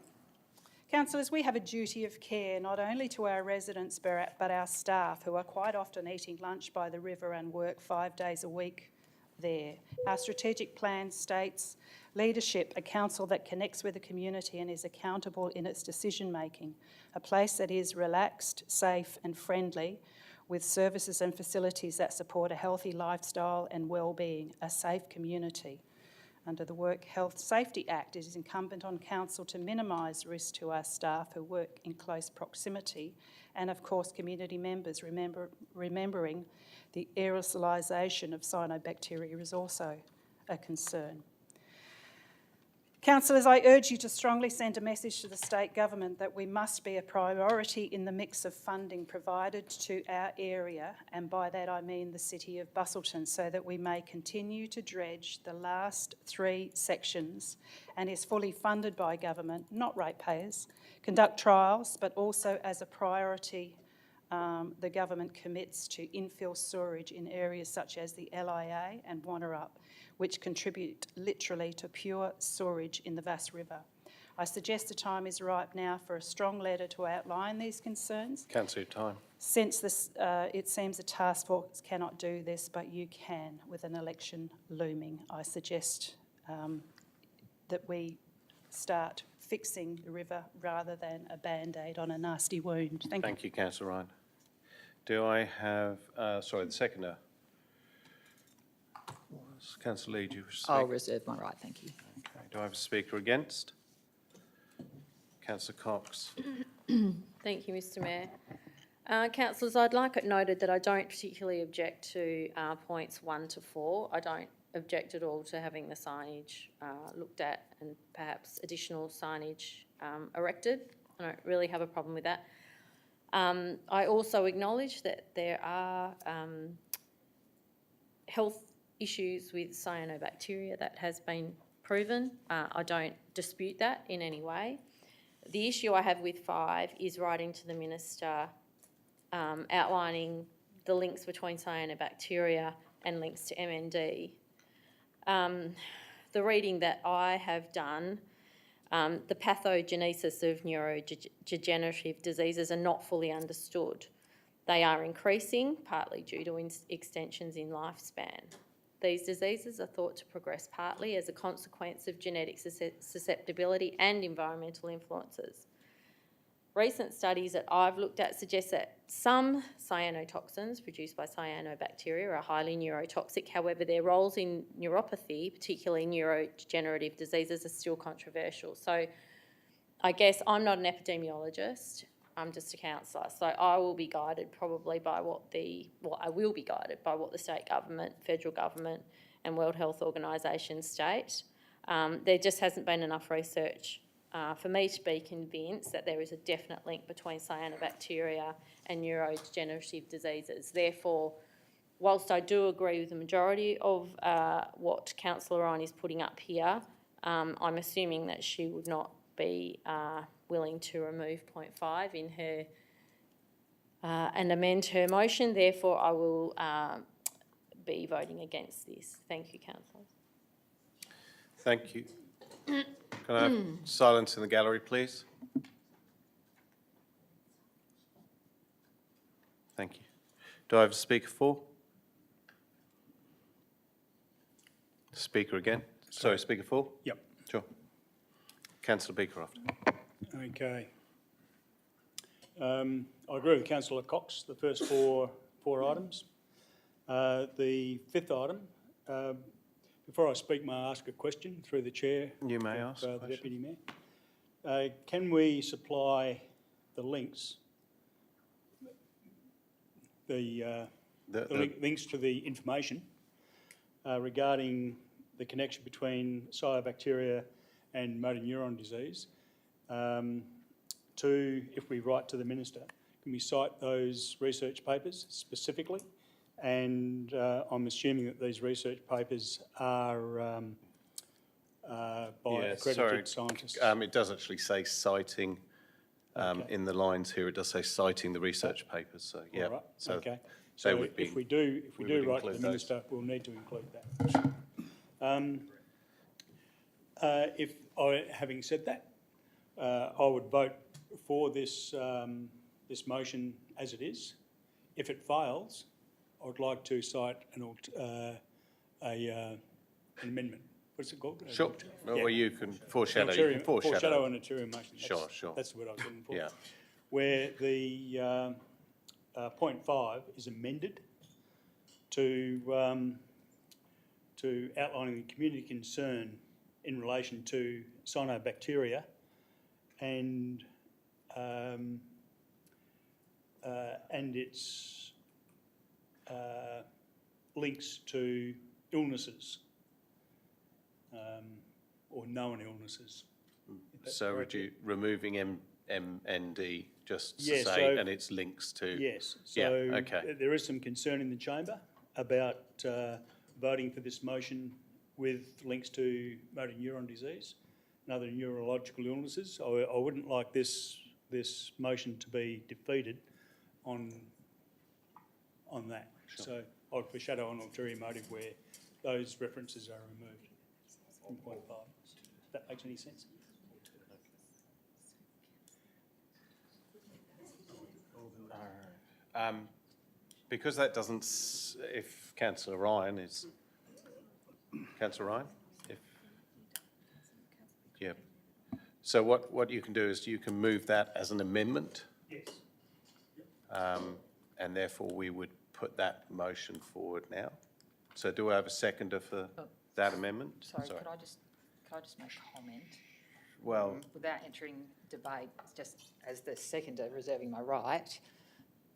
[SPEAKER 13] Councillors, we have a duty of care not only to our residents but our staff who are quite often eating lunch by the river and work 5 days a week there. Our strategic plan states leadership, a council that connects with the community and is accountable in its decision making, a place that is relaxed, safe and friendly with services and facilities that support a healthy lifestyle and well-being, a safe community. Under the Work Health Safety Act, it is incumbent on Council to minimise risk to our staff who work in close proximity and of course community members, remembering the aerosolisation of cyanobacteria is also a concern. Councillors, I urge you to strongly send a message to the state government that we must be a priority in the mix of funding provided to our area, and by that I mean the city of Busselton, so that we may continue to dredge the last 3 sections and is fully funded by government, not ratepayers, conduct trials, but also as a priority the government commits to infill sewerage in areas such as the LIA and Wannerup, which contribute literally to pure sewerage in the Bass River. I suggest the time is ripe now for a strong letter to outline these concerns.
[SPEAKER 1] Councillor, your time.
[SPEAKER 13] Since this, it seems the task force cannot do this, but you can with an election looming. I suggest that we start fixing the river rather than a band-aid on a nasty wound. Thank you.
[SPEAKER 1] Thank you, Councillor Ryan. Do I have, sorry, the seconder? Councillor Lee, do you wish to speak?
[SPEAKER 18] I'll reserve my right, thank you.
[SPEAKER 1] Okay. Do I have a speaker against? Councillor Cox.
[SPEAKER 14] Thank you, Mr Mayor. Councillors, I'd like it noted that I don't particularly object to points 1 to 4. I don't object at all to having the signage looked at and perhaps additional signage erected. I don't really have a problem with that. I also acknowledge that there are health issues with cyanobacteria. That has been proven. I don't dispute that in any way. The issue I have with 5 is writing to the Minister outlining the links between cyanobacteria and links to MND. The reading that I have done, the pathogenesis of neurodegenerative diseases are not fully understood. They are increasing, partly due to extensions in lifespan. These diseases are thought to progress partly as a consequence of genetic susceptibility and environmental influences. Recent studies that I've looked at suggest that some cyanotoxins produced by cyanobacteria are highly neurotoxic. However, their roles in neuropathy, particularly neurodegenerative diseases, are still controversial. So I guess I'm not an epidemiologist, I'm just a councillor. So I will be guided probably by I will be guided by what the state government, federal government and World Health Organisation state. There just hasn't been enough research for me to be convinced that there is a definite link between cyanobacteria and neurodegenerative diseases. Therefore, whilst I do agree with the majority of what Councillor Ryan is putting up here, I'm assuming that she would not be willing to remove point 5 in her and amend her motion. Therefore, I will be voting against this. Thank you, councillors.
[SPEAKER 1] Thank you. Can I have silence in the gallery, please? Thank you. Do I have a speaker for? Speaker again? Sorry, speaker for?
[SPEAKER 19] Yep.
[SPEAKER 1] Sure. Councillor Beecroft.
[SPEAKER 19] Okay. I agree with Councillor Cox, the first four items. The 5th item, before I speak, may I ask a question through the chair?
[SPEAKER 1] You may ask a
[SPEAKER 19] the
[SPEAKER 1] question.
[SPEAKER 19] Deputy Mayor. Can we supply the links, links to the information regarding the connection between cyanobacteria and motor neuron disease if we write to the Minister, can we cite those research papers specifically? And I'm assuming that these research papers are by accredited scientists.
[SPEAKER 1] It does actually say citing in the lines here. It does say citing the research papers. So yeah.
[SPEAKER 19] All right.
[SPEAKER 1] So
[SPEAKER 19] okay. So if we do write to the Minister, we'll need to include that. Having said that, I would vote for this this motion as it is. If it fails, I would like to cite an amendment. What's it called?
[SPEAKER 1] Sure. Well, you can foreshadow.
[SPEAKER 19] Foreshadow an ulterior motion.
[SPEAKER 1] Sure.
[SPEAKER 19] That's the word I was looking for.
[SPEAKER 1] Yeah.
[SPEAKER 19] Where the point 5 is amended to outlining the community concern in relation to cyanobacteria and and its links to illnesses or known illnesses. If that's
[SPEAKER 1] So
[SPEAKER 19] correct.
[SPEAKER 1] removing MND just to
[SPEAKER 19] Yeah,
[SPEAKER 1] say,
[SPEAKER 19] so-
[SPEAKER 1] and its links to?
[SPEAKER 19] Yes,
[SPEAKER 1] Yeah,
[SPEAKER 19] so
[SPEAKER 1] okay.
[SPEAKER 19] there is some concern in the chamber about voting for this motion with links to motor neuron disease and other neurological illnesses. I wouldn't like this motion to be defeated on that. So I would foreshadow an ulterior motive where those references are removed from point 5. If that makes any sense.
[SPEAKER 1] Because that doesn't, if Councillor Ryan is, Councillor Ryan? Yeah. So what you can do is you can move that as an amendment.
[SPEAKER 19] Yes.
[SPEAKER 1] And therefore we would put that motion forward now. So do I have a seconder for that amendment?
[SPEAKER 15] Sorry, could I just make a comment?
[SPEAKER 1] Well,
[SPEAKER 15] Without entering debate, just as the seconder reserving my right,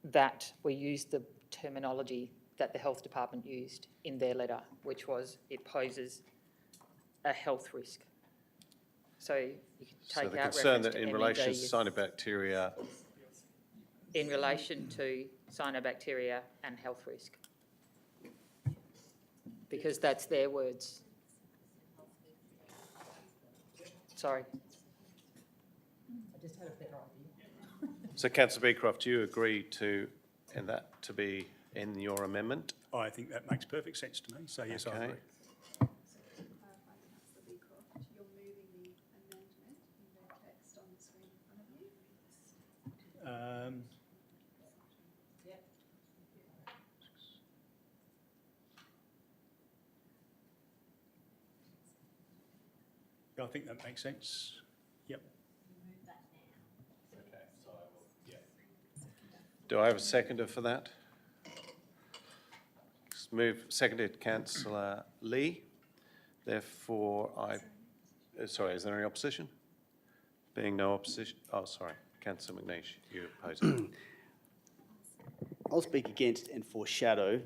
[SPEAKER 15] that we used the terminology that the health department used in their letter, which was it poses a health risk. So you can
[SPEAKER 1] so
[SPEAKER 15] take
[SPEAKER 1] the
[SPEAKER 15] out
[SPEAKER 1] concern
[SPEAKER 15] reference
[SPEAKER 1] that
[SPEAKER 15] to
[SPEAKER 1] in relation to
[SPEAKER 15] MND
[SPEAKER 1] cyanobacteria,
[SPEAKER 15] in relation to cyanobacteria and health risk. Because that's their words. Sorry. I just had a better idea.
[SPEAKER 1] so Councillor Beecroft, do you agree to, and that to be in your amendment?
[SPEAKER 19] I think that makes perfect sense to me, so yes, I
[SPEAKER 1] Okay.
[SPEAKER 19] agree. I think that makes sense. Yep.
[SPEAKER 1] Do I have a seconder for that? Seconded Councillor Lee. Therefore, sorry, is there any opposition? Being no opposition, oh, sorry, Councillor McNeish, you oppose it.
[SPEAKER 7] I'll speak against and foreshadow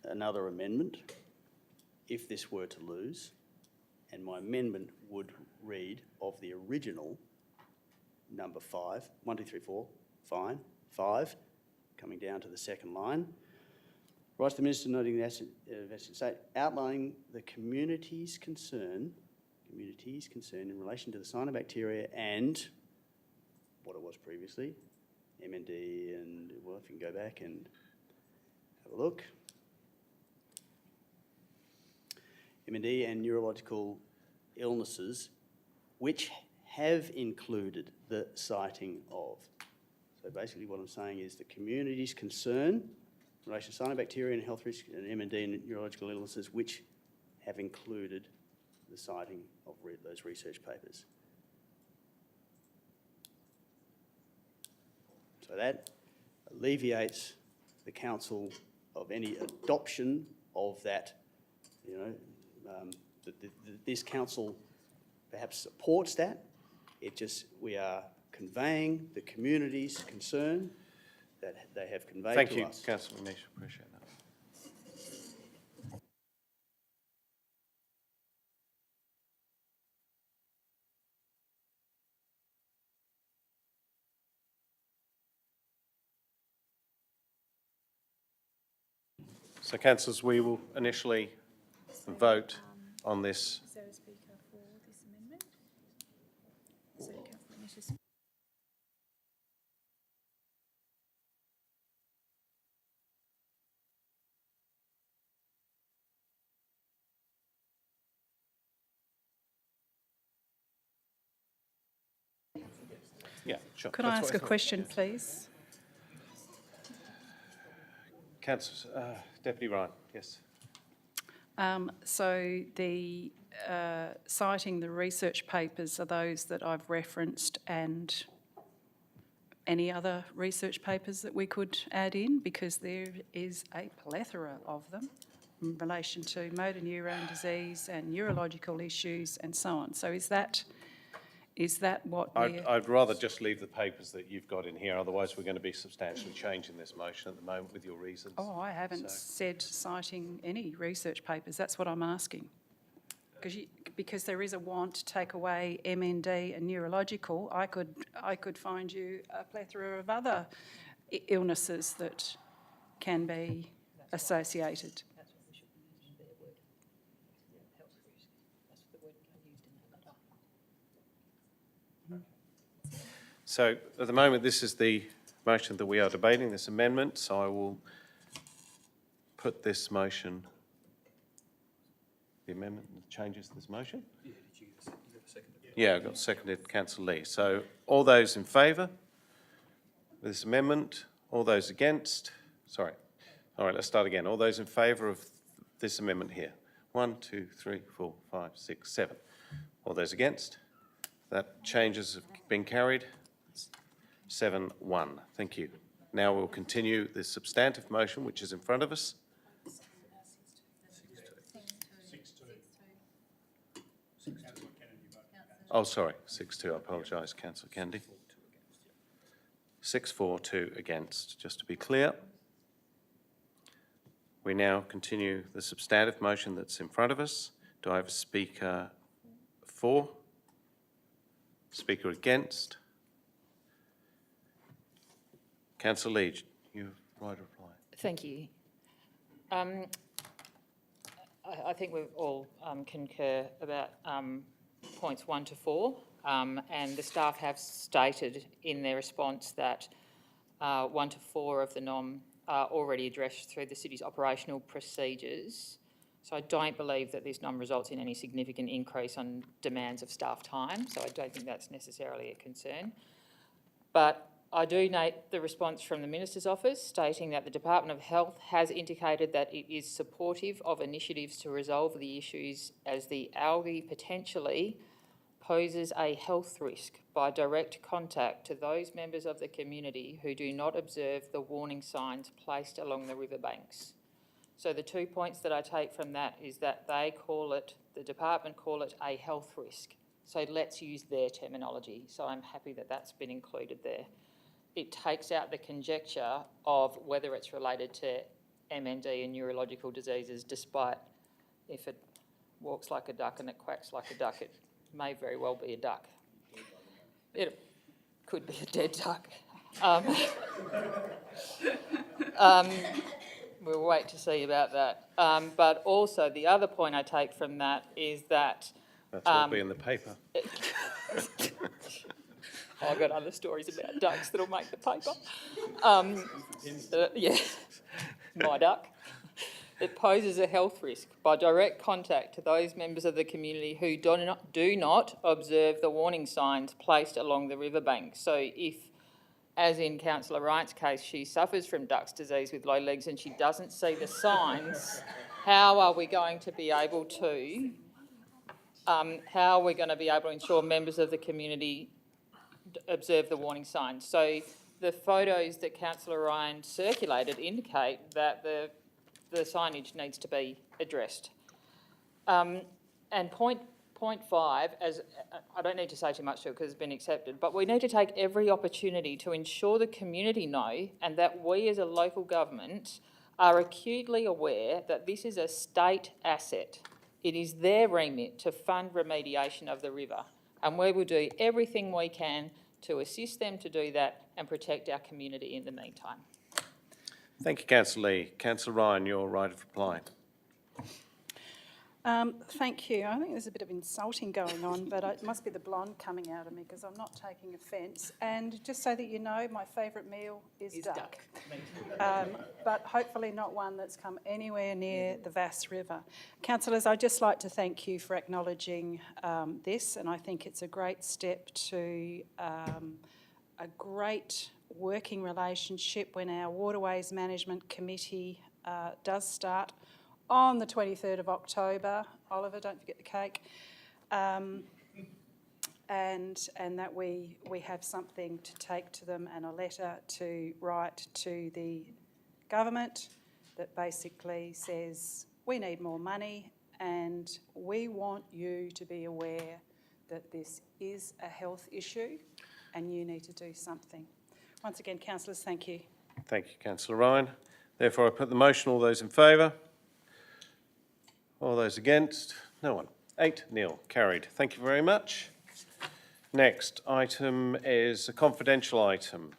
[SPEAKER 7] another amendment if this were to lose. And my amendment would read of the original number 5, 1, 2, 3, 4, fine, 5, coming down to the second line. Writes the Minister noting the Asset State, outlining the community's concern in relation to the cyanobacteria and what it was previously, MND, and well, if you can go back and have a look. MND and neurological illnesses which have included the citing of. So basically what I'm saying is the community's concern in relation to cyanobacteria and health risk and MND and neurological illnesses which have included the citing of those research papers. So that alleviates the council of any adoption of that, you know, this council perhaps supports that. It just, we are conveying the community's concern that they have conveyed to us.
[SPEAKER 1] Thank you, Councillor McNeish, appreciate that. So, councillors, we will initially vote on this.
[SPEAKER 13] Is there a speaker for this amendment? So Councillor Mitchell.
[SPEAKER 1] Yeah, sure.
[SPEAKER 13] Could I ask a question, please?
[SPEAKER 1] Councillor, Deputy Ryan, yes.
[SPEAKER 13] So the citing the research papers are those that I've referenced, and any other research papers that we could add in, because there is a plethora of them in relation to motor neurone disease and neurological issues and so on. So is that Is that what
[SPEAKER 1] I'd rather just leave the papers that you've got in here, otherwise we're going to be substantially changing this motion at the moment with your reasons.
[SPEAKER 13] Oh, I haven't
[SPEAKER 1] So-
[SPEAKER 13] said citing any research papers. That's what I'm asking. Because there is a want to take away MND and neurological, I could find you a plethora of other illnesses that can be associated.
[SPEAKER 1] So at the moment, this is the motion that we are debating, this amendment, so I will put this motion, the amendment, the changes to this motion? Yeah, I got seconded, Councillor Lee. So all those in favour of this amendment, all those against, sorry. All right, let's start again. All those in favour of this amendment here? 1, 2, 3, 4, 5, 6, 7. All those against? That changes have been carried. 7-1. Thank you. Now we'll continue the substantive motion which is in front of us. Oh, sorry, 6-2. I apologise, Councillor Kennedy. 6-4-2 against, just to be clear. We now continue the substantive motion that's in front of us. Do I have a speaker for? Speaker against? Councillor Lee, you have right of reply.
[SPEAKER 15] Thank you. I think we all concur about points 1 to 4, and the staff have stated in their response that 1 to 4 of the NOM are already addressed through the city's operational procedures. So I don't believe that this NOM results in any significant increase on demands of staff time, so I don't think that's necessarily a concern. But I do note the response from the Minister's Office stating that the Department of Health has indicated that it is supportive of initiatives to resolve the issues as the algae potentially poses a health risk by direct contact to those members of the community who do not observe the warning signs placed along the riverbanks. So the 2 points that I take from that is that they call it, the department call it a health risk. So let's use their terminology. So I'm happy that that's been included there. It takes out the conjecture of whether it's related to MND and neurological diseases, despite if it walks like a duck and it quacks like a duck, it may very well be a duck. It could be a dead duck. We'll wait to see about that. But also the other point I take from that is that...
[SPEAKER 1] That's what will be in the paper.
[SPEAKER 15] I've got other stories about ducks that'll make the paper. Yeah, my duck. It poses a health risk by direct contact to those members of the community who do not observe the warning signs placed along the riverbank. So if, as in Councillor Wright's case, she suffers from duck's disease with low legs and she doesn't see the signs, how are we going to be able to ensure members of the community observe the warning signs? So the photos that Councillor Ryan circulated indicate that the signage needs to be addressed. And point 5, as I don't need to say too much to it because it's been accepted, but we need to take every opportunity to ensure the community know and that we as a local government are acutely aware that this is a state asset. It is their remit to fund remediation of the river, and we will do everything we can to assist them to do that and protect our community in the meantime.
[SPEAKER 1] Thank you, Councillor Lee. Councillor Ryan, your right of reply.
[SPEAKER 13] Thank you. I think there's a bit of insulting going on, but it must be the blonde coming out of me because I'm not taking offence. And just so that you know, my favourite meal is duck. But hopefully not one that's come anywhere near the Vass River. Councillors, I'd just like to thank you for acknowledging this, and I think it's a great step to a great working relationship when our Waterways Management Committee does start on the 23rd of October. Oliver, don't forget the cake. And that we have something to take to them and a letter to write to the government that basically says we need more money and we want you to be aware that this is a health issue and you need to do something. Once again, councillors, thank you.
[SPEAKER 1] Thank you, Councillor Ryan. Therefore, I put the motion. All those in favour? All those against? No one. 8-0. Carried. Thank you very much. Next item is a confidential item,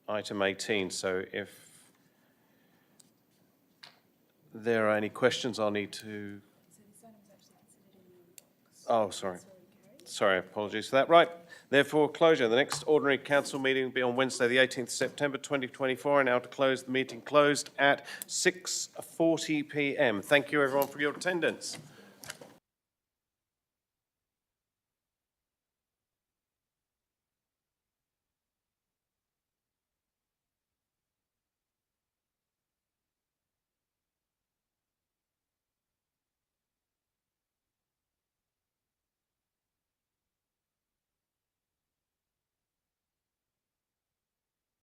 [SPEAKER 1] item 18. So if there are any questions, I'll need to... Oh, sorry. Sorry, apologies for that. Right. Therefore, closure. The next ordinary council meeting will be on Wednesday, the 18th September 2024. And now to close the meeting, closed at 6:40 p.m. Thank you, everyone, for your attendance.